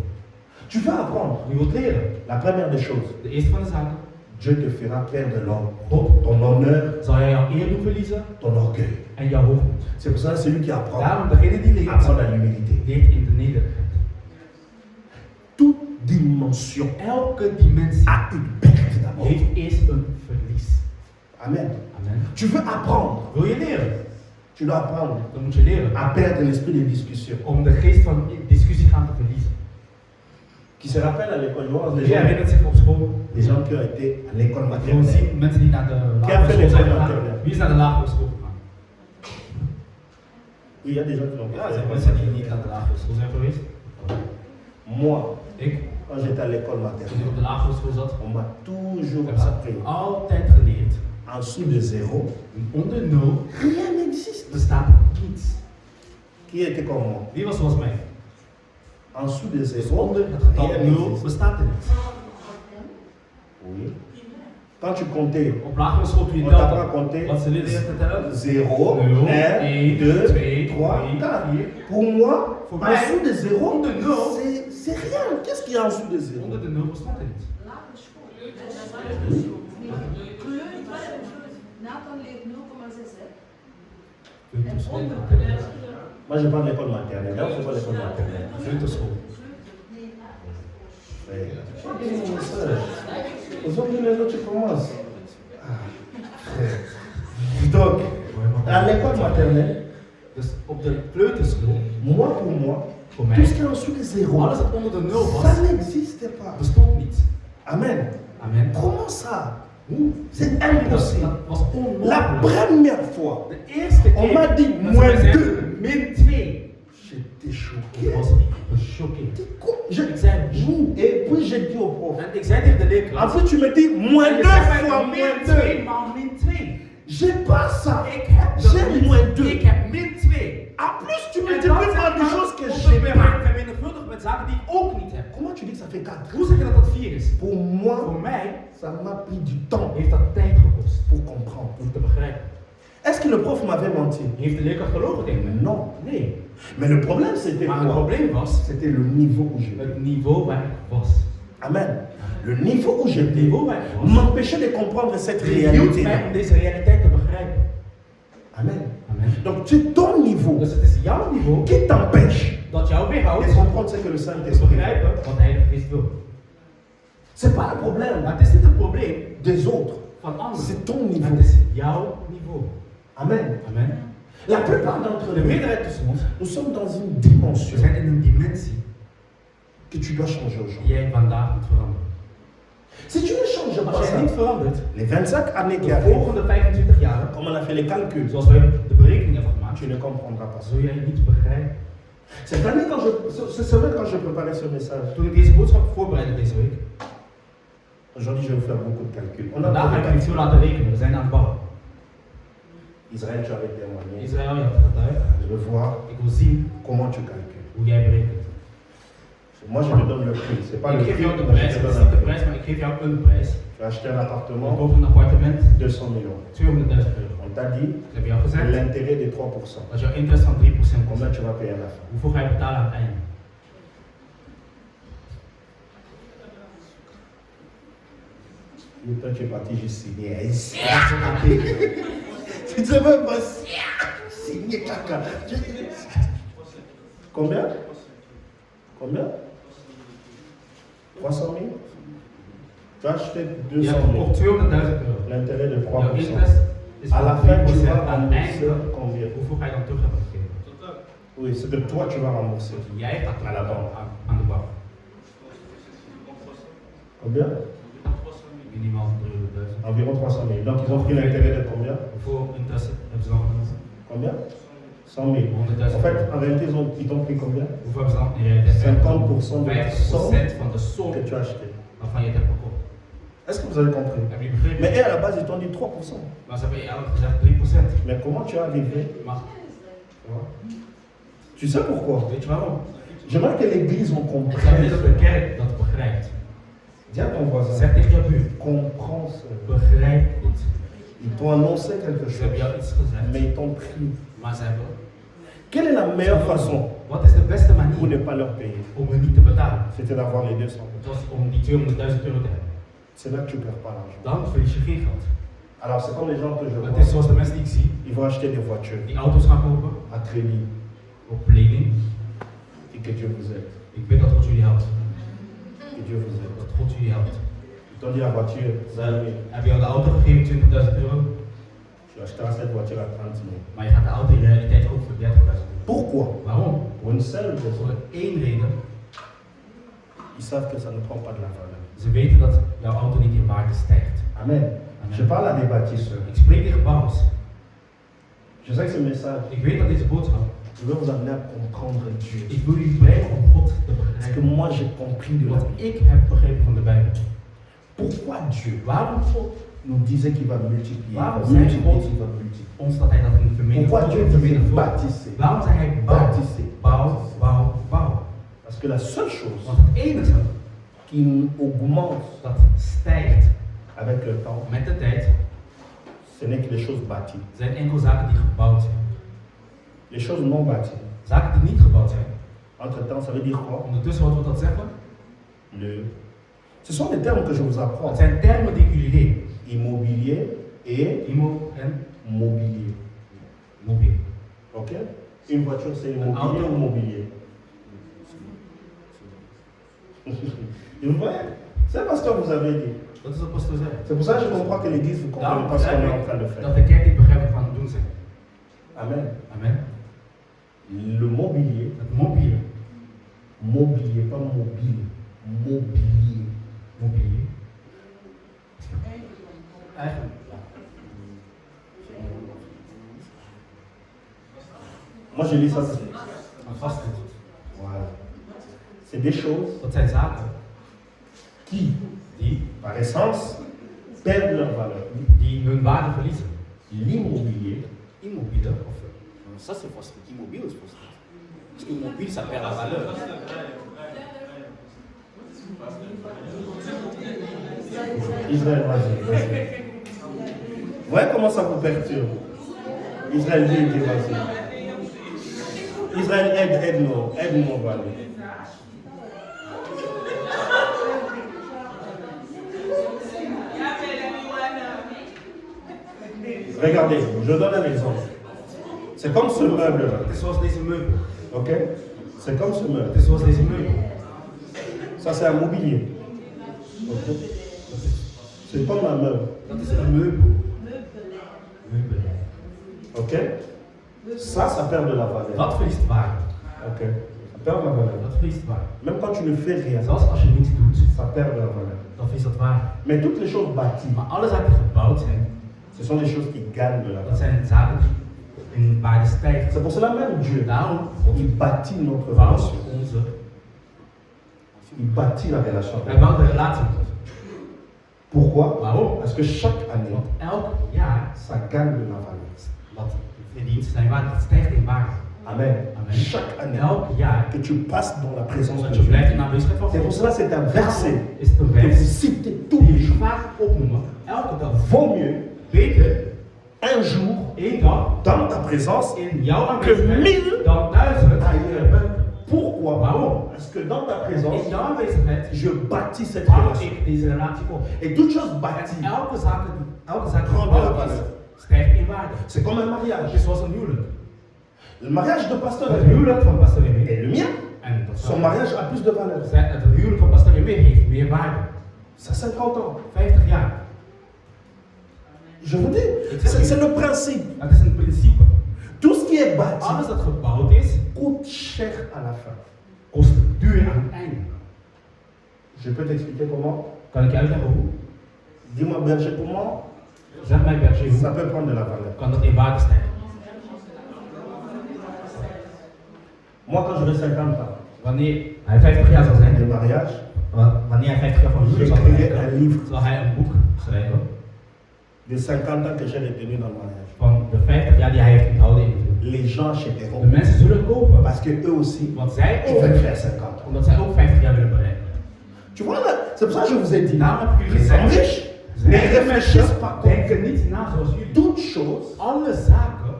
Tu vas apprendre. Je wilt leren. La première des choses, De eerste van de zaken. Dieu te fera perdre God ton honneur, zal jij jouw eer doen verliezen ton orgueil. en jouw hoogmoed. C'est pour ça que celui qui apprend, Daarom degene die leert, apprend à l'humilité. leert in de nederigheid. Toute dimension Elke dimensie a une perte d'abord. heeft eerst een verlies. Amen. Amen. Tu veux apprendre, Wil je leren? tu dois apprendre Dan moet je leren à perdre l'esprit de discussion. om de geest van discussie gaan te verliezen. Qui se rappelle à l'école, je vois les Je gens, herinnert zich op school. les gens qui ont été à l'école Gewoon maternelle. zien mensen die naar de Qui a lagere fait school zijn l'école gegaan. maternelle? Wie is naar de lagere school gegaan? Oui, il y a des gens qui l'ont Ja, pas er zijn fait. mensen die niet naar de lagere school zijn geweest. Moi, Ik, quand j'étais à l'école toen ik maternelle, op de lagere school zat, on m'a toujours heb appris. ik altijd geleerd. En dessous de zéro, Onder 0 rien n'existe. bestaat niets. Qui était comme moi? Wie was zoals mij? En dessous de Dus zéro, onder het getal rien 0 n'existe. bestaat er niets. Oui. Quand tu comptais, Op lagere school toen je on t'apprend à telde, compter wat ze leerden te tellen? 0, 0, 1, 1, 2, 2, 3, 3, 4. 4. Pour moi, Voor en mij, dessous de 0, onder 0, c'est rien. Qu'est-ce qu'il y a en dessous de 0? onder de 0 bestond er niets. Nathan leert 0,6 hè. Kleuterschool. Moi, je parle de l'école maternelle. Là, c'est pas l'école maternelle. Kleuterschool. Aujourd'hui, les autres, tu commences. Ah, frère. Donc, à l'école maternelle, Dus op de kleuterschool, moi, pour moi, voor tout mij, ce qui est en dessous de 0, alles wat onder de 0 was, ça n'existe pas. bestond niet. Amen. Amen. Comment ça? C'est Dat impossible. was La onmogelijk. première fois, De eerste on m'a keer dit dat ze moins mij zeiden, 2. min 2. J'étais choqué. Ik was gechoqueerd. Je, zei vous, et puis j'ai dit au prof. En ik zei tegen de En leerkracht, plus, tu me dis moins en je 2 zei mij, fois min moins 2 2. maal min 2. J'ai pas ça. Ik heb dat J'ai niet. moins 2. Ik heb min 2. En plus, tu En multiplies dat par des zeg choses que maar, j'ai pas. vermenigvuldigd met zaken die ik ook niet heb. Comment tu dis que ça fait 4? Hoe zeg je dat dat 4 is? Pour Voor moi, mij ça m'a pris du temps heeft dat tijd gekost pour comprendre. om te begrijpen. Est-ce que le prof m'avait menti? Heeft de leerkracht gelogen tegen me? Non. Nee. Mais le problème, c'était Maar het quoi? probleem was C'était le niveau où j'étais. het niveau waar ik was. Amen. Le niveau où Het j'étais niveau waar ik was m'empêchait de comprendre cette hield réalité. mij om deze realiteit te begrijpen. Amen. Amen. Donc c'est ton niveau Dus het is jouw niveau qui t'empêche dat jou weerhoudt de comprendre ce que le te Saint-Esprit fait. begrijpen wat de Heilige Geest wil. C'est pas le problème Maar het is niet het probleem des autres. van anderen. C'est ton Maar niveau. het is jouw niveau. Amen. Amen. La plupart d'entre De nous, meerderheid tussen ons, nous sommes dans une we dimension zijn in een dimensie que tu dois changer die aujourd'hui. jij vandaag moet veranderen. Si tu ne changes pas Als jij ça, niet verandert, les 25 années qui de arrivent, volgende 25 jaar, comme on a fait les calculs, zoals wij de berekening hebben gemaakt, tu ne comprendras pas ça. zul jij niet begrijpen. Cette année, cette semaine, quand je préparais ce message, Toen ik deze boodschap voorbereidde deze week, aujourd'hui je vais vous faire beaucoup de calculs. On a vandaag ga fait ik niet veel laten rekenen, we zijn aan het bouwen. Israël, tu avais témoigné. Israël, je hebt getuigd. Je veux voir Ik wil zien comment tu calcules. hoe jij berekent. Moi, je te donne le prix. C'est pas le Ik prix, geef jou de mais prijs, je te het is donne niet de un prix. prijs, maar ik geef jou een prijs. Tu as acheté un Ik appartement, koop een appartement, 200 millions. 200.000 euro. On t'a dit Ik heb jou gezegd, l'intérêt de 3%. dat jouw interest van 3% komt. Combien tu vas payer à la fin? Hoeveel ga je betalen aan het einde? Et toi, tu es parti juste signer. Ici. Ja, dat is wat aan tekenen. Tu ne sais même pas signer caca. Combien? Combien? 300 000? Tu as acheté Je 200 hebt 000. gekocht 200.000 euro. L'intérêt de Jouw 3%. interest is À la van fin, tu 3% vas aan het rembourser einde. combien? Hoeveel ga je dan terug hebben gegeven? Oui, c'est que toi, tu vas rembourser. Jij gaat À la banque. aan de bank. Combien? Minimaal 300.000. Environ 300 000. Donc, ils ont pris l'intérêt de combien? Hoeveel interest hebben ze dan genomen? Combien? 100 000. 100.000. En fait, en réalité, ils t'ont pris combien? Hoeveel hebben ze dan in realiteit? 50% de la somme 50% van de som que tu as acheté. waarvan je het hebt gekocht. Est-ce que vous avez compris? Heb je begrepen? Mais eux, à la base, ils t'ont dit 3%. Maar ze hebben eigenlijk gezegd 3%. Mais comment tu es arrivé? Maar, Tu sais pourquoi? weet je waarom? J'aimerais que l'église en Ik zou comprenne. willen dat de kerk dat begrijpt. Dis à ton voisin, Zeg tegen je buur, comprends ça. begrijp dit. Ils t'ont annoncé quelque Ze hebben chose, jou iets gezegd, mais ils t'ont pris. maar ze hebben... Quelle est la meilleure façon Wat is de beste pour manier ne pas leur payer? om hun niet te betalen? C'était d'avoir les 200 000. Dat was om die 200.000 euro te hebben. C'est là que tu perds pas l'argent. Dan verlies je geen geld. Alors, c'est comme les gens que je Het is vois. zoals de mensen die ik zie, Ils vont acheter des voitures die auto's gaan kopen à crédit op lening. et que Dieu vous aide. Ik weet dat God jullie helpt. Que Dieu vous aide. Dat God jullie helpt. Ils t'ont dit la voiture, 20 000. Heb je al de auto gegeven 20.000 euro, Tu achèteras cette voiture à 30 000. maar je gaat de auto in realiteit kopen voor 30.000 euro. Pourquoi? Waarom? Pour une seule raison. Voor één reden. Ils savent que ça ne prend pas de la valeur. Ze weten dat jouw auto niet in waarde stijgt. Amen. Amen. Je parle à des bâtisseurs. Ik spreek tegen bouwers. Je sais que ce message, Ik weet dat deze boodschap, je veux vous amener à comprendre Dieu. ik wil jullie brengen om God te Parce que begrijpen. moi, j'ai compris de la Wat Bible. ik heb begrepen van de Bijbel. Pourquoi Dieu Waarom God nous disait qu'il va multiplier, il va Waarom multiplier, zei God il va multiplier? ons dat hij dat in Pourquoi Dieu disait vermenigvuldigen? bâtissez? Waarom zei hij bouw, Bâtissez. bouw, bouw, bouw? Parce que la seule chose Want het enige qui augmente dat stijgt avec le temps, met de tijd ce n'est que les choses bâties. zijn enkel zaken die gebouwd zijn. Les choses non bâties. Zaken die niet gebouwd zijn. Entre-temps, ça veut dire quoi? Ondertussen, wat wil dat zeggen? Ce sont des termes que je vous Het apprends. zijn termen die ik jullie leer. Immobilier et Immo en mobilier. mobiel. Ok? Une voiture, c'est Un immobilier auto. ou mobilier? Vous voyez? C'est parce que vous avez dit. Dat is wat pastor zei. C'est pour ça que je comprends que l'église ne comprend Daarom pas ce qu'on est en begrijp train de ik faire. dat de kerk niet begrijpt wat we aan het doen zijn. Amen. Amen. Le mobilier, Het mobiel, mobilier, pas mobile, mobilier. mobilier. Eigenlijk, ja. Moi, je lis ça. Maar vastgoed. Voilà. C'est des choses Dat zijn zaken qui, die par essence, perdent leur valeur. hun waarde verliezen. L'immobilier, Immobiele of Ça, c'est vastgoed. Immobile is vastgoed. Parce qu'immobile, ça perd la valeur. Israël, vas-y. Vous voyez comment ça vous perturbe? Israël dit que vas-y. Israël, aide-nous, on va aller. Regardez, je donne un exemple. C'est comme ce meuble-là. Het is zoals deze meubel. Ok? C'est comme ce meuble. Het is zoals deze meubel. Ça, c'est un mobilier. Ok? C'est comme un meuble. Dat is een meubel. Meubel. Ok? Ça perd de la valeur. Dat verliest waarde. Ok? Ça perd de la valeur. Dat verliest waarde. Même quand tu ne fais rien, Zelfs als je niets doet, ça perd de la valeur. dan verliest dat waarde. Mais toutes les choses bâties, Maar alle zaken die gebouwd zijn, ce sont des choses qui gagnent de la dat valeur. zijn zaken die in waarde stijgen. C'est pour cela même Dieu, Daarom il bâtit notre bouwt relation. onze, Il bâtit la relation. hij bouwt de relatie met ons. Pourquoi? Waarom? Parce que chaque année, Want elk jaar ça gagne de la valeur. wat verdient zijn waarde, dat stijgt in waarde. Amen. Amen. Chaque année Elk jaar que tu passes dans la présence de dat je Dieu. blijft in de aanwezigheid van C'est pour God. cela c'est un verset Is het een que vous vers citez tous die les je jours. vaak opnoemen, elke dag. Vaut mieux Beter un jour één dag dans ta présence in jouw que aanwezigheid 1000 dan 1000 ailleurs. Pourquoi? Waarom? Parce que dans ta présence, In jouw aanwezigheid je bâtis cette bouw relation. ik deze relatie op. Et toute chose En bâtie elke zaak die prend de la gebouwd valeur. is, stijgt in waarde. C'est comme un Het mariage. is zoals een huwelijk. Le mariage de pasteur Het huwelijk van Pastor Remy et le mien, en dat son mariage a plus de valeur. het huwelijk van Pastor Remy heeft meer waarde. Ça 50 ans. 50 jaar. Je vous dis, c'est le principe. Het is een principe. Tout ce qui est bâti Alles dat gebouwd is, coûte cher à la fin. kost duur aan het einde. Je peux t'expliquer comment? Kan ik je uitleggen hoe? Dis-moi, berger, comment Zeg mij Berger, ça hoe peut prendre de la valeur? kan dat in waarde stijgen? Moi, quand j'aurai 50 ans Wanneer hij 50 jaar zal de zijn, mariage, wanneer hij 50 jaar van huwelijk zal j'écrirai un bereiken, livre zal hij een boek schrijven de 50 ans que j'ai retenu dans le mariage. van de 50 jaar die hij heeft onthouden in het huwelijk. Les gens De achèteront mensen zullen kopen, parce que eux aussi, want zij ils veulent ook, faire 50 ans. omdat zij ook 50 jaar willen bereiken. Tu vois là, c'est pour ça que je vous ai dit, Daarom heb ik jullie les hommes gezegd, riches ne zij réfléchissent pas comme denken niet na zoals jullie. toute chose Alle zaken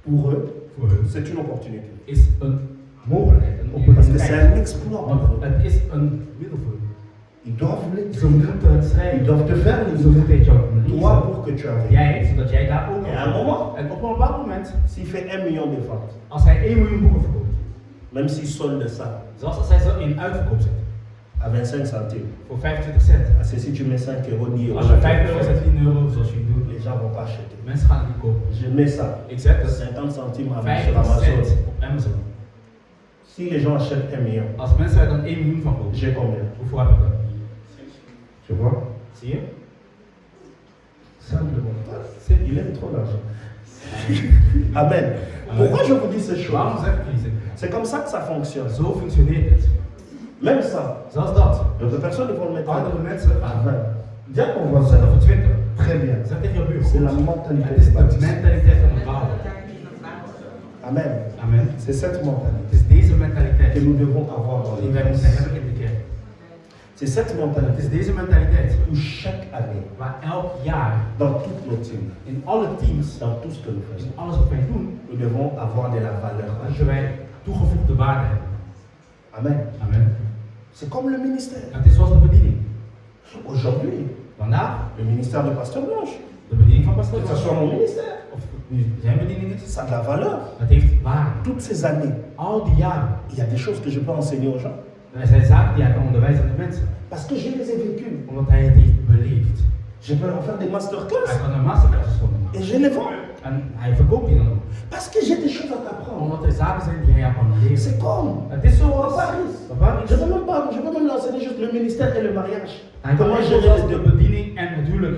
pour eux, voor hun c'est une opportunité. is een mogelijkheid, een Parce que c'est opportuniteit. un exploit Want pour eux. het is een middel voor hun. Ils doivent Ze l'écrire. moeten het Ils schrijven. doivent te faire Ze les moeten het jou Toi lezen. pour que tu arrives. Jij, zodat jij daar ook Et à un moment, En op een bepaald moment, s'il fait 1 million de ventes, als hij 1 miljoen boeken verkoopt, même s'il solde ça zelfs als hij ze in uitverkoop zet, à 25 centimes, voor 25 cent. parce que si tu mets 5 euros, 10 euros, Als je 5 euro zet, 10 euro, zoals je doet, les gens ne vont pas acheter. mensen gaan het niet kopen. Je mets ça, Ik zet dus 50 centimes sur 50 Amazon. cent op Amazon. Si les gens achètent 1 million, Als mensen er dan 1 miljoen van kopen, j'ai combien? hoeveel heb ik dan? Tu vois? Zie je? Simplement. Il aime trop l'argent. Amen. Pourquoi je vous dis ces choses? Waarom zeg ik jullie dit? C'est comme ça que ça fonctionne. Zo functioneert het. Même ça, Zelfs dat. d'autres personnes vont le mettre Andere mensen à 20. Dis à ton voisin, zetten voor 20. très bien. Zeg tegen je buur. C'est la mentalité Het is des de baptistes. mentaliteit van de bouwer. Amen. Amen. C'est cette mentalité Het is deze mentaliteit que nous devons avoir dans die wij l'église. moeten hebben in de kerk. C'est cette Het mentalité is deze mentaliteit où chaque année, waar elk jaar dans toutes nos teams, in alle teams, dans tout ce que nous in faisons, alles wat wij doen, nous devons avoir de la valeur. moeten wij toegevoegde waarde hebben. Amen. Amen. C'est comme le ministère. Het is zoals de bediening. Aujourd'hui, Vandaag, le ministère de Pasteur Blanche, de bediening van Pastor que ce soit mon ministère, of nu zijn bediening is, ça a de la valeur. het heeft waarde. Toutes ces années, Al die jaren. il y a des choses que je peux enseigner aux gens. Er zijn zaken die hij kan onderwijzen aan de mensen, Parce que je les ai vécues. omdat hij het heeft beleefd. Je peux en faire des masterclass. Hij kan een masterclasses van doen. Et je les vends. En hij verkoopt die dan ook. Parce que j'ai des choses à t'apprendre. Omdat er zaken zijn die hij jou kan leren. C'est comme. Het is zoals Paris. Paris. Je peux même pas, je peux même l'enseigner juste le ministère et le mariage. Hij kan Comment echt gérer zoals les de deux. bediening en het huwelijk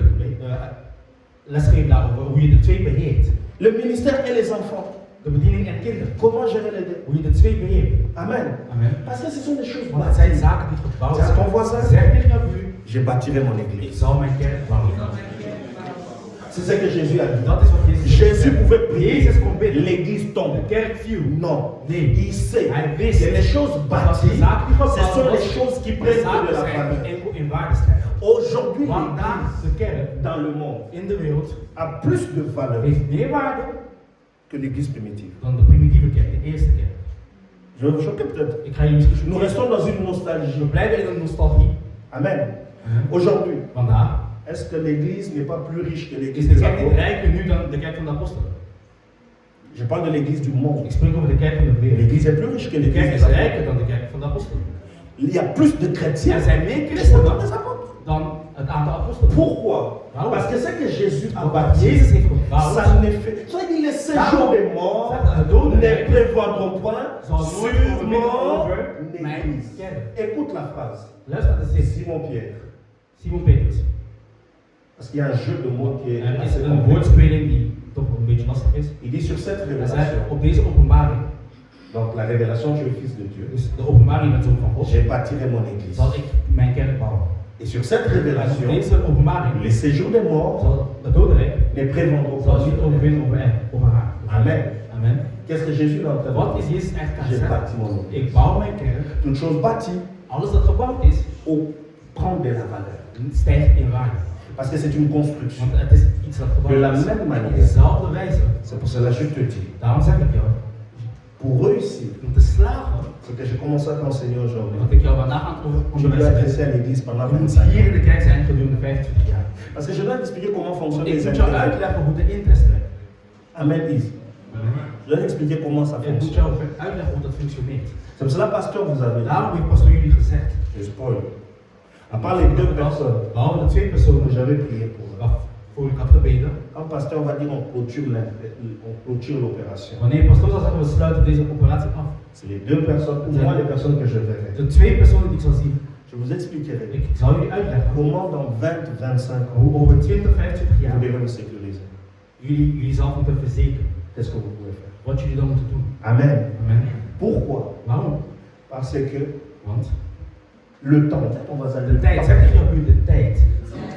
lesgeven daarover, hoe je de twee beheert. Le ministère et les enfants. De bediening en kinderen. Comment gérer les deux. Hoe je de twee beheert. Amen. Amen. Parce que ce sont des choses Want het zijn bâties. zaken die gebouwd Zeg zijn. ton voisin. Zeg tegen jouw buur, Je bâtirai mon ik église. zal mijn kerk bouwen. C'est ce que Jésus a dit. Dat is wat Jezus Jésus zegt. pouvait prier. Jezus kon bidden. L'église tombe. De kerk viel. Non. Nee. Il sait Hij que wist les choses dat de bâties, zaken die gebouwd ce sont worden, les choses qui de prennent de zaken la zijn die valeur. enkel in waarde stijgen. Aujourd'hui, Vandaag l'église de kerk dans le monde in de wereld a plus de valeur heeft meer waarde que l'église primitive. dan de primitieve kerk, de eerste kerk. Je vais vous choquer peut-être. Ik ga jullie misschien Nous choqueren. restons dans une nostalgie. We blijven in een nostalgie. Amen. Aujourd'hui, Vandaag est-ce que l'église n'est pas plus riche que is l'église de des kerk niet apôtres? rijker nu dan de kerk van de apostelen. Je parle de l'église du monde. Ik spreek over de kerk van de wereld. L'église est plus riche que De l'église kerk des is apôtres. rijker dan de kerk van de apostelen. Il y a plus de chrétiens Er zijn meer que christenen des apôtres. dan het aantal apostelen. Pourquoi? Waarom? Parce que ce que Jésus a Want bâti, Jezus heeft gebouwd. ça n'est fait. Ça dit les séjours des morts ne prévoiront point zal nooit sur overwinnen mon over mijn église. kerk. Écoute la phrase. Luister naar de zin. Simon Pierre. Simon Petrus. Parce qu'il y a un jeu de mots qui est Er is assez een complexe. woordspeling die toch een beetje lastig is. Il dit sur cette Hij révélation, zei op deze openbaring, donc la révélation, tu es fils de Dieu, dus de openbaring met zoon van God, j'ai bâtirai mon église. zal ik mijn kerk bouwen. Et sur cette En op révélation, deze openbaring les séjours des morts zal het dodenrijk ne prévendront zal pas niet sur elle. overwinnen over haar. Amen. Amen. Qu'est-ce que Jésus est en train de Wat dire? is Jezus echt gaan J'ai zeggen? bâti mon église. Ik bouw mijn kerk. Toute chose bâtie Alles dat gebouwd is, prend de la valeur. stijgt in waarde. Parce que c'est une construction. Want het is iets dat De la gebouwd is. même Op manière. dezelfde wijze. C'est pour cela que je te dis, Daarom zeg ik jou, pour réussir, om te slagen, ce que j'ai commencé à t'enseigner aujourd'hui, wat ik jou vandaag aan het tu dois onderwijzen ben, adresser à l'église pendant je moet 25 hier in ans. de kerk zijn gedurende 25 jaar. Parce que je dois t'expliquer comment fonctionnent Ik les moet jou intérêts. uitleggen hoe de interest werkt. Amen, Yves. Je dois t'expliquer comment ça Ik moet fonctionne. jou uitleggen hoe dat functioneert. C'est pour cela, pasteur, vous avez Daarom heeft pastor jullie gezegd, je spoil. À part les deux personnes behalve de twee personen que j'avais prié pour eux. waarvoor ik had gebeden, Quand pasteur, on va dire on clôture l'opération. wanneer pastor zal zeggen we sluiten deze operatie af, C'est les deux personnes, ou moi les personnes que je verrai. de twee personen die ik zal zien, Je vous expliquerai ik zal jullie uitleggen comment dans 20, 25 ans, hoe over 20, 25 vous jaar devez vous sécuriser. jullie zelf moeten verzekeren. Qu'est-ce que vous pouvez faire? Wat jullie dan moeten doen. Amen. Amen. Pourquoi? Waarom? Parce que Want le temps, on va de tijd, zeg tegen jou de tijd.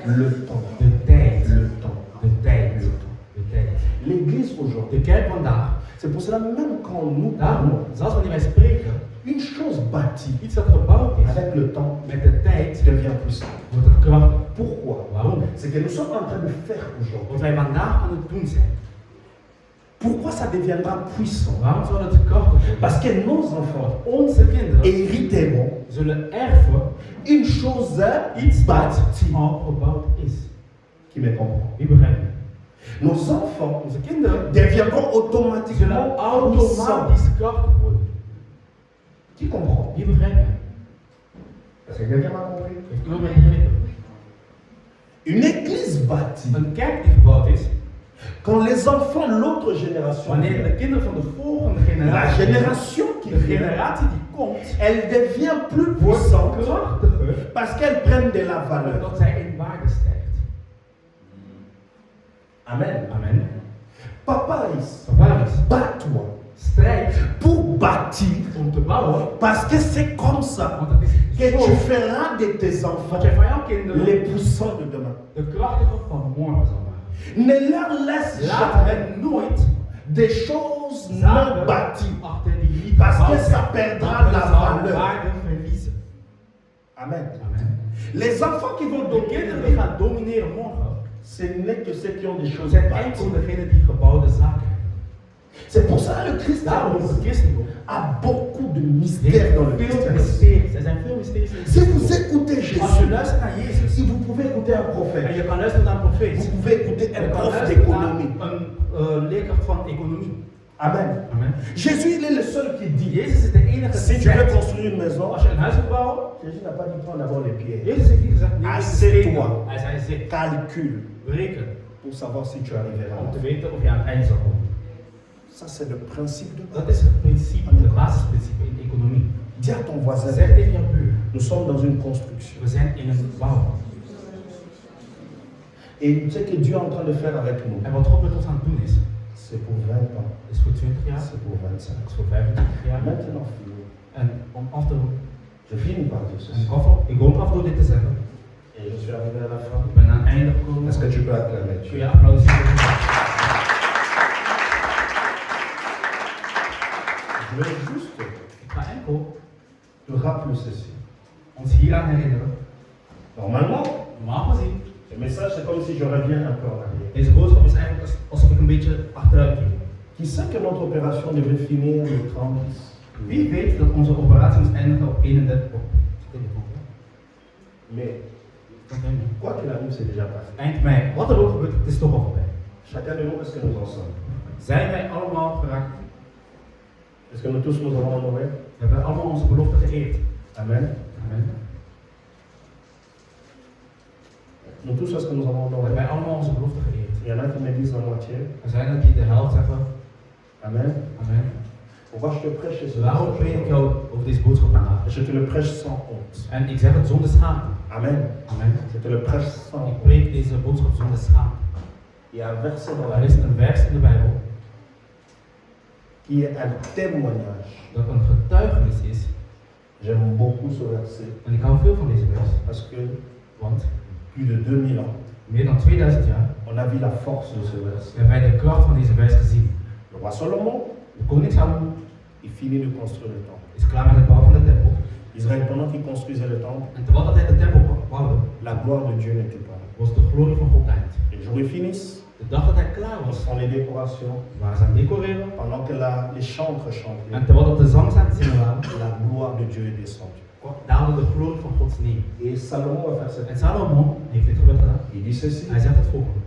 le temps, De tijd. le temps, De tijd. le temps. De tijd. L'église aujourd'hui, De kerk vandaag, c'est pour cela même quand nous daarom, parlons, zelfs wanneer wij spreken, une chose bâtie iets dat gebouwd is, avec le temps met de tijd devient puissant. wordt het krachtig. Pourquoi? Waarom? C'est que nous sommes en train de faire aujourd'hui. Wat wij vandaag aan het doen zijn. Pourquoi ça deviendra puissant? Waarom zou het krachtig worden? Parce que nos enfants Onze kinderen hériteront zullen erven une chose iets dat bâtie. al gebouwd is. Qui me comprend? Wie begrijpt me? Nos enfants Onze kinderen deviendront automatiquement zullen puissants. automatisch krachtig worden. Qui comprend? Wie begrijpt me? Est-ce que quelqu'un m'a compris? Heeft iemand mij begrepen? Une église bâtie, Een kerk die gebouwd is, quand les enfants, l'autre génération, wanneer de kinderen van de volgende la generatie, génération qui de vient, generatie die komt, elle devient plus wordt puissante krachtiger parce qu'elle prennent de la valeur. omdat zij in waarde stijgt. Amen. Amen. Papa, Paparis, bats-toi strijd pour bâtir, om te bouwen, parce que c'est comme ça want het is que zo tu feras de tes dat enfants jij van jouw kinderen les puissants de demain. de krachtige van morgen zal maken. Ne leur laisse Laat jamais hen nooit des choses non zaken bâties, achter die niet parce que gebouwd ça zijn, perdra want la het zal valeur. waarde verliezen. Amen. Amen. Les enfants qui vont De kinderen die dominer, gaan domineren morgen, ce n'est que ceux qui ont des choses zijn bâties. enkel degenen die gebouwde zaken hebben. C'est pour ça que le Daarom christianisme het christendom a beaucoup de heeft mystères dans le veel christianisme. mysteries. Er zijn veel mysteries in het Si vous christendom. écoutez Als je Jésus, luistert naar Jezus si vous pouvez écouter un en prophète, je kan luisteren naar een profeet, vous pouvez écouter je un kan prof luisteren naar d'économie. een leerkracht van economie. Amen. Amen. Jésus, il est le seul qui dit, Jezus is de enige si die tu veux zegt, construire une maison, als je een huis wil bouwen, Jésus n'a pas dit prends d'abord les pierres. Jezus heeft niet gezegd, neem de Assieds-toi. stenen. Hij zegt, Calcule bereken, pour savoir si tu arriveras. om te weten of je aan het eind zal komen. Ça, c'est le principe de Dat base. is het principe, het basisprincipe in economie. Dis à ton voisin, Zeg tegen jouw buur, nous sommes dans une construction. we zijn in een bouw. Et ce que Dieu est en train de faire avec nous, En wat God met ons aan het doen is, c'est pour 20 ans, is voor 20 jaar, c'est pour 25. is voor 25 jaar. Maintenant, fini. En om af te Je finis par dire en ceci. ik hoop af door dit te zeggen. Et je suis arrivé à la fin. Ik ben aan het einde gekomen. Est-ce que tu peux acclamer Kun Dieu? je applaudisseren? Je vais juste Ik ga enkel te rappeler ceci. ons hieraan herinneren. Normalement, Normaal gezien, ce message, c'est comme si je reviens un peu en arrière. deze boodschap is eigenlijk alsof ik een beetje achteruit ging. Qui sait que notre opération devait finir le 30? Wie weet dat onze operatie moest eindigen op 31 Mais quoi qu'il arrive, c'est déjà passé. eind mei. Wat er ook gebeurt, het is toch al voorbij. Chacun de nous, est-ce que nous en sommes? Zijn wij allemaal geraakt? Est-ce que nous tous nous avons honoré? Hebben wij allemaal onze belofte geëerd? Amen. Amen. Nous tous, est-ce que nous avons honoré? Hebben wij allemaal onze belofte geëerd? Il y en a qui me disent la moitié. Er zijn er die de helft zeggen. Amen. Amen. Pourquoi je te prêche ce Waarom message? predik ik jou over deze boodschap vandaag? Je te le prêche sans honte. En ik zeg het zonder schaamte. Amen. Amen. Je te le prêche sans Ik honte. preek deze boodschap zonder schaamte. Il y a un verset dans la Er is Bible een vers in de Bijbel qui est un témoignage. dat een getuigenis is. J'aime beaucoup ce verset En ik hou veel van deze vers. parce que Want plus de 2000 ans, meer dan 2000 jaar on a vu la force de ce verset. hebben wij de kracht van deze vers gezien. Le roi Salomon, De koning Salomo il finit de construire le temple. is klaar met het bouwen van de tempel. Israël, pendant qu'il construisait le temple, En terwijl dat hij de tempel bouwde, la gloire de Dieu n'était pas là. was de glorie van God uit. Et le jour où ils finissent, De dag dat hij klaar ce was, sont les décorations. waren ze aan het decoreren. Pendant que les chantres chantaient, En terwijl dat de zangs aan het zingen waren, la gloire de Dieu est descendue. daalde de glorie van God neer. Et Salomon va faire cette En Salomo heeft dit gebed gedaan. Il dit ceci. Hij zegt het volgende.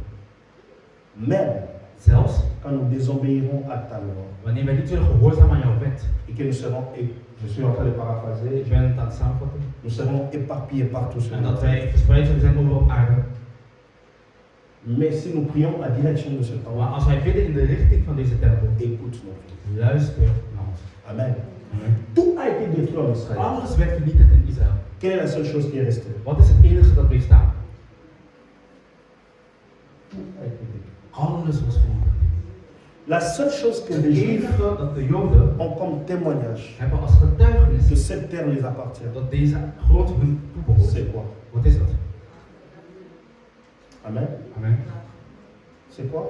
Même Zelfs quand nous désobéirons à ta loi, wanneer wij niet zullen gehoorzamen aan jouw wet. et que nous serons, et je suis en train de paraphraser, Ik ben het aan het samenvatten. nous serons éparpillés partout sur En la dat terre. wij verspreid zullen zijn over op aarde. Mais si nous prions à direction de ce Maar temple, als wij bidden in de richting van deze tempel, écoute nos prières. luister naar ons. Amen. Tout a été détruit en Israël. Alles werd vernietigd in Israël. Quelle est la seule chose qui est restée? Wat is het enige dat bleef staan? Tout a été détruit. Alles was vernietigd. La seule chose que Het les Juifs enige dat de Joden ont comme témoignage hebben als getuigenis que cette terre les appartient, dat deze grond hun toebehoort. c'est quoi? Wat is dat? Amen. Amen. C'est quoi?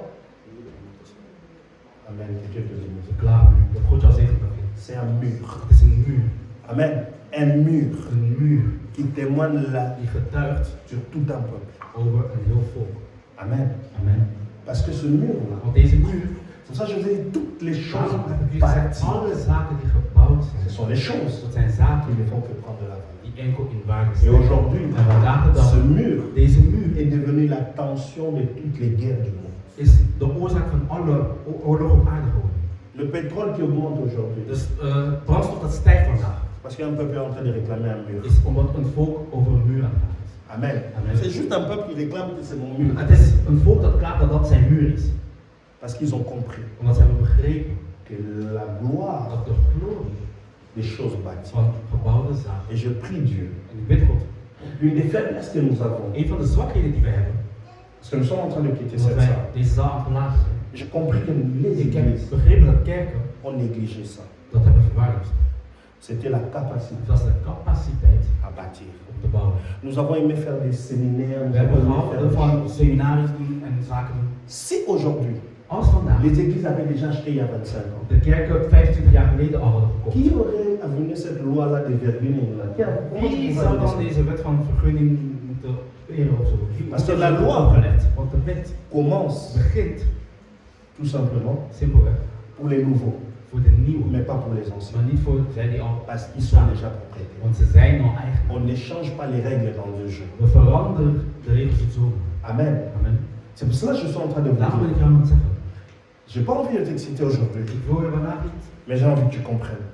Amen. Que Dieu te bénisse. Klaar nu. Dat God jou zegent dat je. C'est un mur. Het is een muur. Amen. Un mur Een muur qui témoigne die getuigt sur tout un peuple. over een heel volk. Amen. Amen. Parce que ce mur-là, Want deze muur, c'est pour ça que je vous ai dit toutes les choses daarom heb ik u gezegd, bâties. alle zaken die gebouwd Ce zijn, sont les choses dat zijn zaken qui ne font que prendre de la valeur. die enkel in waarde Et zijn. aujourd'hui, En vandaag de dag, ce mur deze muur est devenu la tension de toutes les guerres du monde. is de oorzaak van alle oorlogen op aarde geworden. Le pétrole qui augmente aujourd'hui, Dus brandstof dat stijgt vandaag, parce qu'un peuple est en train de réclamer un mur. is omdat een volk over een muur aan het gaan is. Amen. Amen. C'est juste un peuple qui réclame que c'est mon mur. Het is een volk dat klaagt dat dat zijn muur is. Parce qu'ils ont compris Omdat ze hebben begrepen que la gloire dat de glorie des choses bâties. van gebouwde zaken. Et je prie Dieu. En ik bid God, Une des faiblesses que nous avons, een van de zwakheden die wij hebben, parce que nous sommes en train de quitter omdat cette wij salle, deze zaal aan het verlaten zijn. j'ai compris que les Ik heb églises begrepen dat kerken ont négligé ça. dat hebben verwaarloosd. C'était la capacité Dat is de capaciteit à bâtir. om te bouwen. Nous avons aimé faire des séminaires, nous We hebben avons aimé faire gehouden des van choses. seminaries doen en zaken doen. Si aujourd'hui, Als vandaag les églises avaient déjà acheté il y a 25 ans, de kerken 25 jaar geleden al hadden gekocht. qui aurait amené cette loi-là de vergunning là? Wie zou dan deze wet van vergunning moeten eren of zo? Wie Parce que moet la dat loi opgelegd? Want de wet commence begint tout simplement simpelweg pour les nouveaux, voor de nieuwe, mais pas pour les anciens. maar niet voor zij die al Parce qu'ils sont déjà propriétaires. want ze zijn al eigen. On ne change pas les règles dans le jeu. We veranderen de regels niet zo. Amen. Amen. C'est pour cela que je suis en train de vous Daarom ben dire. ik jou aan het zeggen. J'ai pas envie de t'exciter aujourd'hui, Ik wil je vandaag niet, mais j'ai envie que tu comprennes.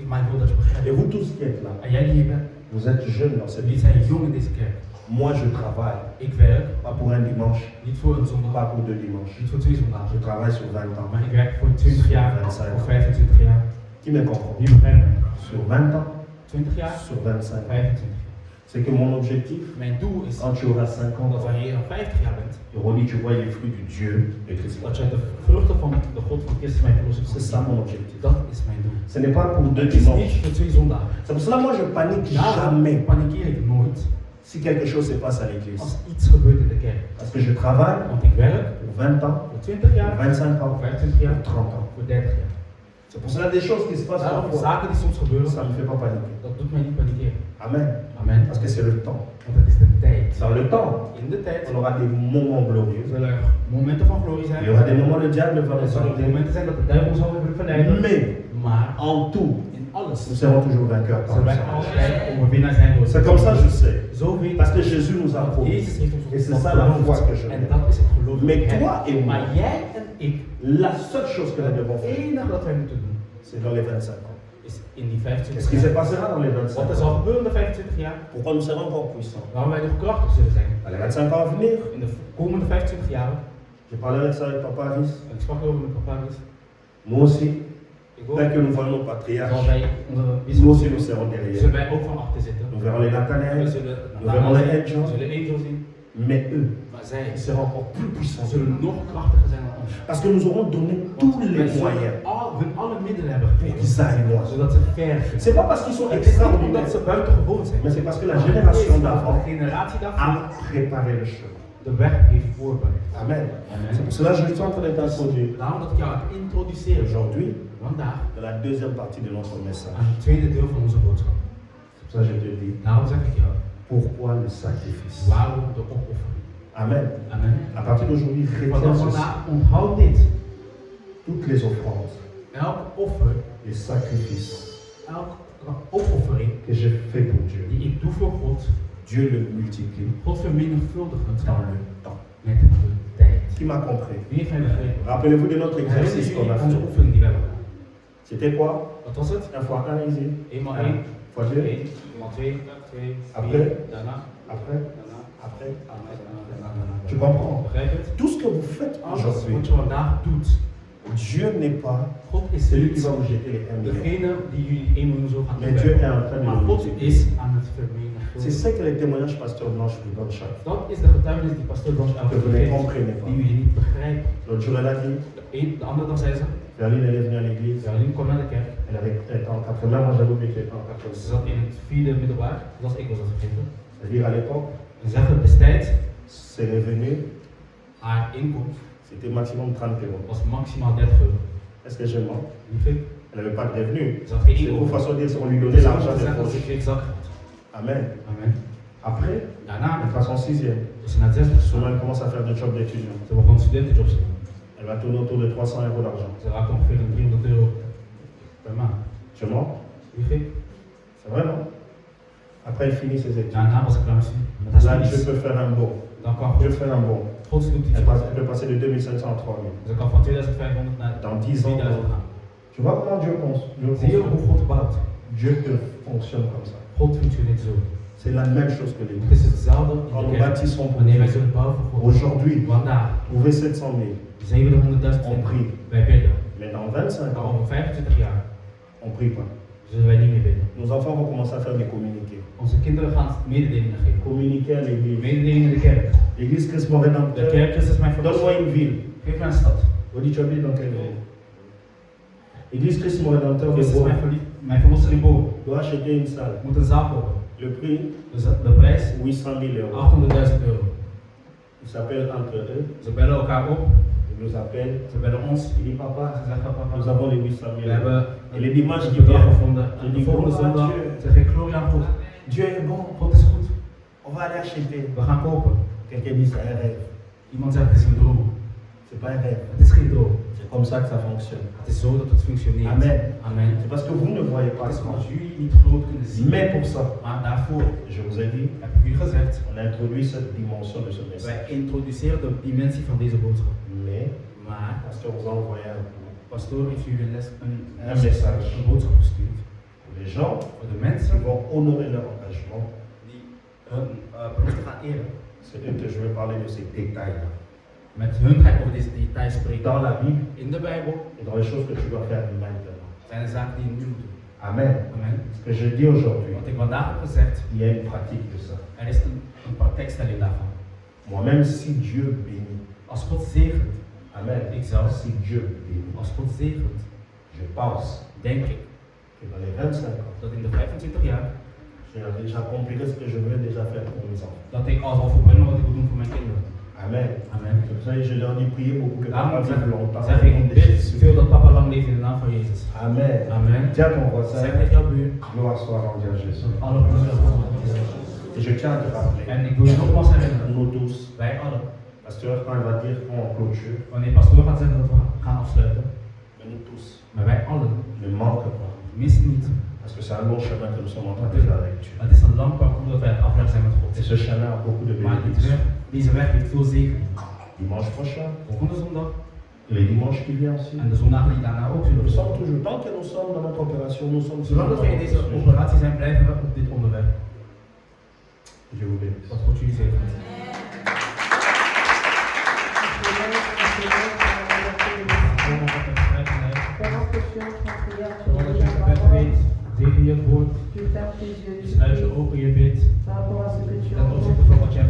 maar ik wil dat je Et begrijpt. vous tous qui êtes là, En jij die hier bent, vous êtes jeunes dans cette jullie vie. zijn jong in deze kerk. Moi, je travaille, Ik werk pas pour un dimanche, niet voor een zondag, pas pour deux dimanches. niet voor 2 zondagen. Je travaille sur 20 ans. Maar ik werk voor 20 jaar of 25 jaar. Qui me comprend? Wie begrijpt mij? Sur 20 ans, 20 jaar, sur 25 ans. 25 jaar. C'est que mon objectif, Mijn doel is quand tu auras 50 dat ans, wanneer je 50 jaar bent, Rodi, tu vois les fruits du Dieu de Christ. dat je de vruchten van de God van Christus mijn verlosser kan C'est ça zien. mon objectif. Dat is mijn doel. Ce n'est pas pour deux Het is niet dimanches. voor 2 zondagen. C'est pour cela moi je panique Daarom jamais panikeer ik nooit si quelque chose se passe à l'église. als iets gebeurt in de kerk. Parce que je travaille Want ik werk pour 20 ans, voor 20 pour jaar, 25 voor ans, 25 jaar, pour 30 ans. voor 30 jaar. C'est pour cela des choses qui se passent Daarom parfois. zaken die soms gebeuren, Ça ne me fait pas paniquer. dat doet mij niet panikeren. Amen. Amen. Parce que c'est le temps. Want het is de tijd. Dans le temps, In de tijd on aura des moments glorieux. zullen er momenten van glorie zijn. Il y aura des moments où le diable va Er nous zullen tenter. momenten zijn dat de duivel zal willen verleiden. Mais Maar en tout, in alles nous serons toujours vainqueurs par zullen le wij Seigneur. altijd overwinnaar zijn door C'est comme ça que je sais. Zo weet Parce que Jésus nous a promis. Jezus heeft ons Et c'est ça la foi que je En mets. dat is het geloof. Mais dat ik toi heb. et moi, Maar jij en ik, la seule chose que nous devons het faire, enige dat wij moeten doen, c'est dans les 25 ans. is in die 25 Qu'est-ce qui se jaar. passera dans les Wat 25 er zal ans? gebeuren in de 25 jaar, Pourquoi nous serons encore puissants? waarom wij nog krachtig zullen zijn. Dans les 25 ans à venir, In de komende 25 jaar, je parlerai de ça avec Papa Aris. en ik sprak erover met papa dus, Nous aussi, ik hoop, dès que nous voyons nos zal patriarches, wij onze nous aussi nous bisschop serons zullen derrière. wij ook van achter zitten. Nous verrons les We Nathanaël, zullen nous verrons les we angels, zullen angels zien, mais eux, maar zij ils seront encore plus puissants. zullen nog krachtiger zijn dan ons. Parce que nous aurons donné tous Want wij les zullen moyens hun alle middelen hebben pour gegeven, qu'ils aillent loin. zodat ze ver gaan. C'est pas parce qu'ils sont Het is niet omdat extraordinaires, ze buitengewoon zijn, mais c'est parce que la maar génération het is omdat d'avant de generatie a daarvoor préparé le chemin. de weg heeft voorbereid. Amen. Amen. C'est pour cela que je suis en train de t'introduire Daarom dat ik jou aan het introduceren aujourd'hui vandaag dans la deuxième partie de notre message. aan het tweede deel van onze boodschap. C'est pour ça que je te dis, Daarom zeg ik jou, pourquoi le sacrifice? waarom de opoffering? Amen. Amen. À partir d'aujourd'hui, Vanaf retiens ceci. vandaag onthoud dit. Toutes les offrandes, Elk offer, les sacrifices elke opoffering que j'ai fait pour Dieu, die ik doe voor God, Dieu le multiplie God vermenigvuldigt het dans le temps. met de tijd. Qui m'a compris? Wie heeft mij begrepen? Rappelez-vous de notre Herinneren exercice qu'on a jullie onze fait. oefening die we hebben gedaan? C'était quoi? Wat was het? 1 fois 1 ici. 1 maal 1 1, fois 2. 1 maal 2, 2, 4, Après? daarna, Après? daarna, Après? daarna. Tu comprends? Begrijp je het? Tout ce que vous faites Alles aujourd'hui, wat je vandaag doet, Dieu n'est pas God is celui qui niet va vous jeter les 1 million. degene die jullie 1 miljoen zo gaat Mais Dieu est en train de Maar le God multiplier. is aan het C'est vermenigvuldigen. ça que les témoignages pasteur Blanche vous donnent chaque fois. Dat is de getuigenis die pastoor Blanche elke Que vous keer ne geeft, comprenez pas. die jullie niet begrijpen. L'autre jour, elle a dit, De andere dag zei ze, Verline, elle est venue à l'église. Jolien kwam naar de kerk. Elle était en 80, moi j'avais oublié qu'elle était en Ze 80. zat in het 4e middelbaar, zoals ik was dat vergeten. C'est-à-dire à l'époque, En ze zegt destijds, ses revenus, haar inkomst c'était maximum 30 euros. was maximaal 30 euro. Est-ce que je mens? Lief ik? Elle n'avait pas de revenus. Ze had geen C'est une inkomen. façon de dire qu'on lui Dus donnait ze l'argent had des gezegd dat ze poches. kreeg zakgeld. Amen. Amen. Après, Daarna, elle passe en 6e. is ze naar het 6e Souvent, gegaan. elle commence à faire des jobs d'étudiant. Ze begon studentenjobs te doen. Elle va tourner autour de 300 euros d'argent. Ze raakte ongeveer een 300 euro per maand. Je mens? Lief ik? C'est vrai, non? Après, elle finit ses études. Daarna was ik klaar met haar Là, Dieu studies. peut faire un bond. Dan kan Dieu God, fait un bond. God doet iets. Elle peut passer de 2500 à 3000. Ze kan van 2500 naar Dans 10 ans, 3000 gaan. tu vois comment Dieu pense? Dieu Zie je hoe fonctionne. God bouwt? Dieu te fonctionne comme ça. God functioneert zo. C'est la même chose que Het l'Église. is hetzelfde Quand in nous de kerk. bâtissons pour Wanneer wij Dieu, zullen bouwen voor God. aujourd'hui, Vandaag, trouver 700 000, 700.000 on prie. wij bidden. Mais dans 25 Maar ans, over 25 jaar on prie pas. zullen wij niet meer bidden. Nos enfants vont commencer à faire des communiqués. Onze kinderen gaan mededelingen geven. Communiquer à l'Église. Mededelingen in de kerk. L'Église Christ mon De Rédempteur. kerk is mijn Donne-moi verlossing. une ville. Geef mij een stad. On dit, tu habites dans quelle ville? L'église Christ mon Rédempteur Dit de is Bois mijn verlosser in Boven. doit acheter une salle. Ik moet een zaal kopen. Le prix, Dus de prijs 800 000 euros. 800.000 euro. Ils s'appellent entre eux. Ze bellen elkaar op. Ils nous appellent. Ze bellen ons. Il dit, papa, Ze zeggen nous papa. avons les 800 We 000 euros. hebben Et les dimanches qui een bedrag viennent, gevonden. je En de dis, volgende gloire à zondag Dieu. zeg ik glorie aan God. Dieu est bon. God is goed. On va aller acheter. We gaan kopen. Quelqu'un dit, c'est un rêve. Iemand zegt het is een droom. C'est pas un rêve. Het is geen droom. C'est comme ça que ça fonctionne. Het is zo dat het functioneert. Amen. Amen. C'est parce que vous ne voyez pas Het is ça. als jullie niet groot kunnen zien. Mais pour ça, Maar daarvoor je vous ai dit, heb ik u gezegd, on introduit cette dimension de ce message. wij introduceren de dimensie van deze boodschap. Mais, Maar parce que vous envoyez un coup pastoor heeft u een message. een boodschap gestuurd pour les gens voor de qui mensen vont honorer leur engagement. die hun belofte gaan eren. C'est eux que je vais parler de ces détails-là. Met hun ga ik over deze details spreken. Dans la Bible In de Bijbel et dans les choses que tu dois faire maintenant. zijn er zaken die je nu moet doen. Amen. Amen. Ce que je dis aujourd'hui, Wat ik vandaag heb gezegd, il y a une pratique de ça. er is een praktijkstelling daarvan. Moi, même si Dieu bénit, Als God zegent, Amen. ik zelf, Si Dieu bénit, als God zegent, je pense denk ik que dans les 25 ans, dat in de 25 jaar, j'accomplirai ce que je veux déjà faire pour mes enfants. dat ik al zal volbrengen wat ik wil doen voor mijn kinderen. Amen. Amen. C'est pour ça que je leur dit priez beaucoup que Daarom papa vive longtemps. zeg ik, bid veel dat papa lang leeft in de naam van Jezus. Amen. Amen. Tiens ton voisin, Zeg tegen jouw buur, gloire soit rendue à Jésus. alle broeders. Et je tiens à te rappeler, En ik wil je nogmaals herinneren, nous tous, wij allen, pasteur, quand il va dire qu'on clôture, wanneer pastoor gaat zeggen dat we gaan afsluiten, mais nous tous, maar wij allen, ne manque pas. mis niet. Parce que c'est un long chemin que nous sommes en train de faire avec Dieu. Het is een lang parcours dat wij aan het afleggen zijn met Et God. ce chemin a beaucoup de Maar bénédictions. deze weg heeft veel zegen. Dimanche prochain, Volgende zondag et les dimanches qui viennent aussi. en de zondagen die daarna ook zullen Nous sommes komen. toujours, tant que nous sommes dans notre opération, nous sommes Zolang dat wij in deze operatie zijn, blijven we op dit onderwerp. Dieu vous bénisse. Dat God jullie zegen. Pendant que tu entres en prière, tu Zolang lis je la gebed parole, weet, zegen je het woord, tu fermes tes yeux, sluit je ogen, je bidt. par rapport à ce que tu Ten entends. opzichte van wat je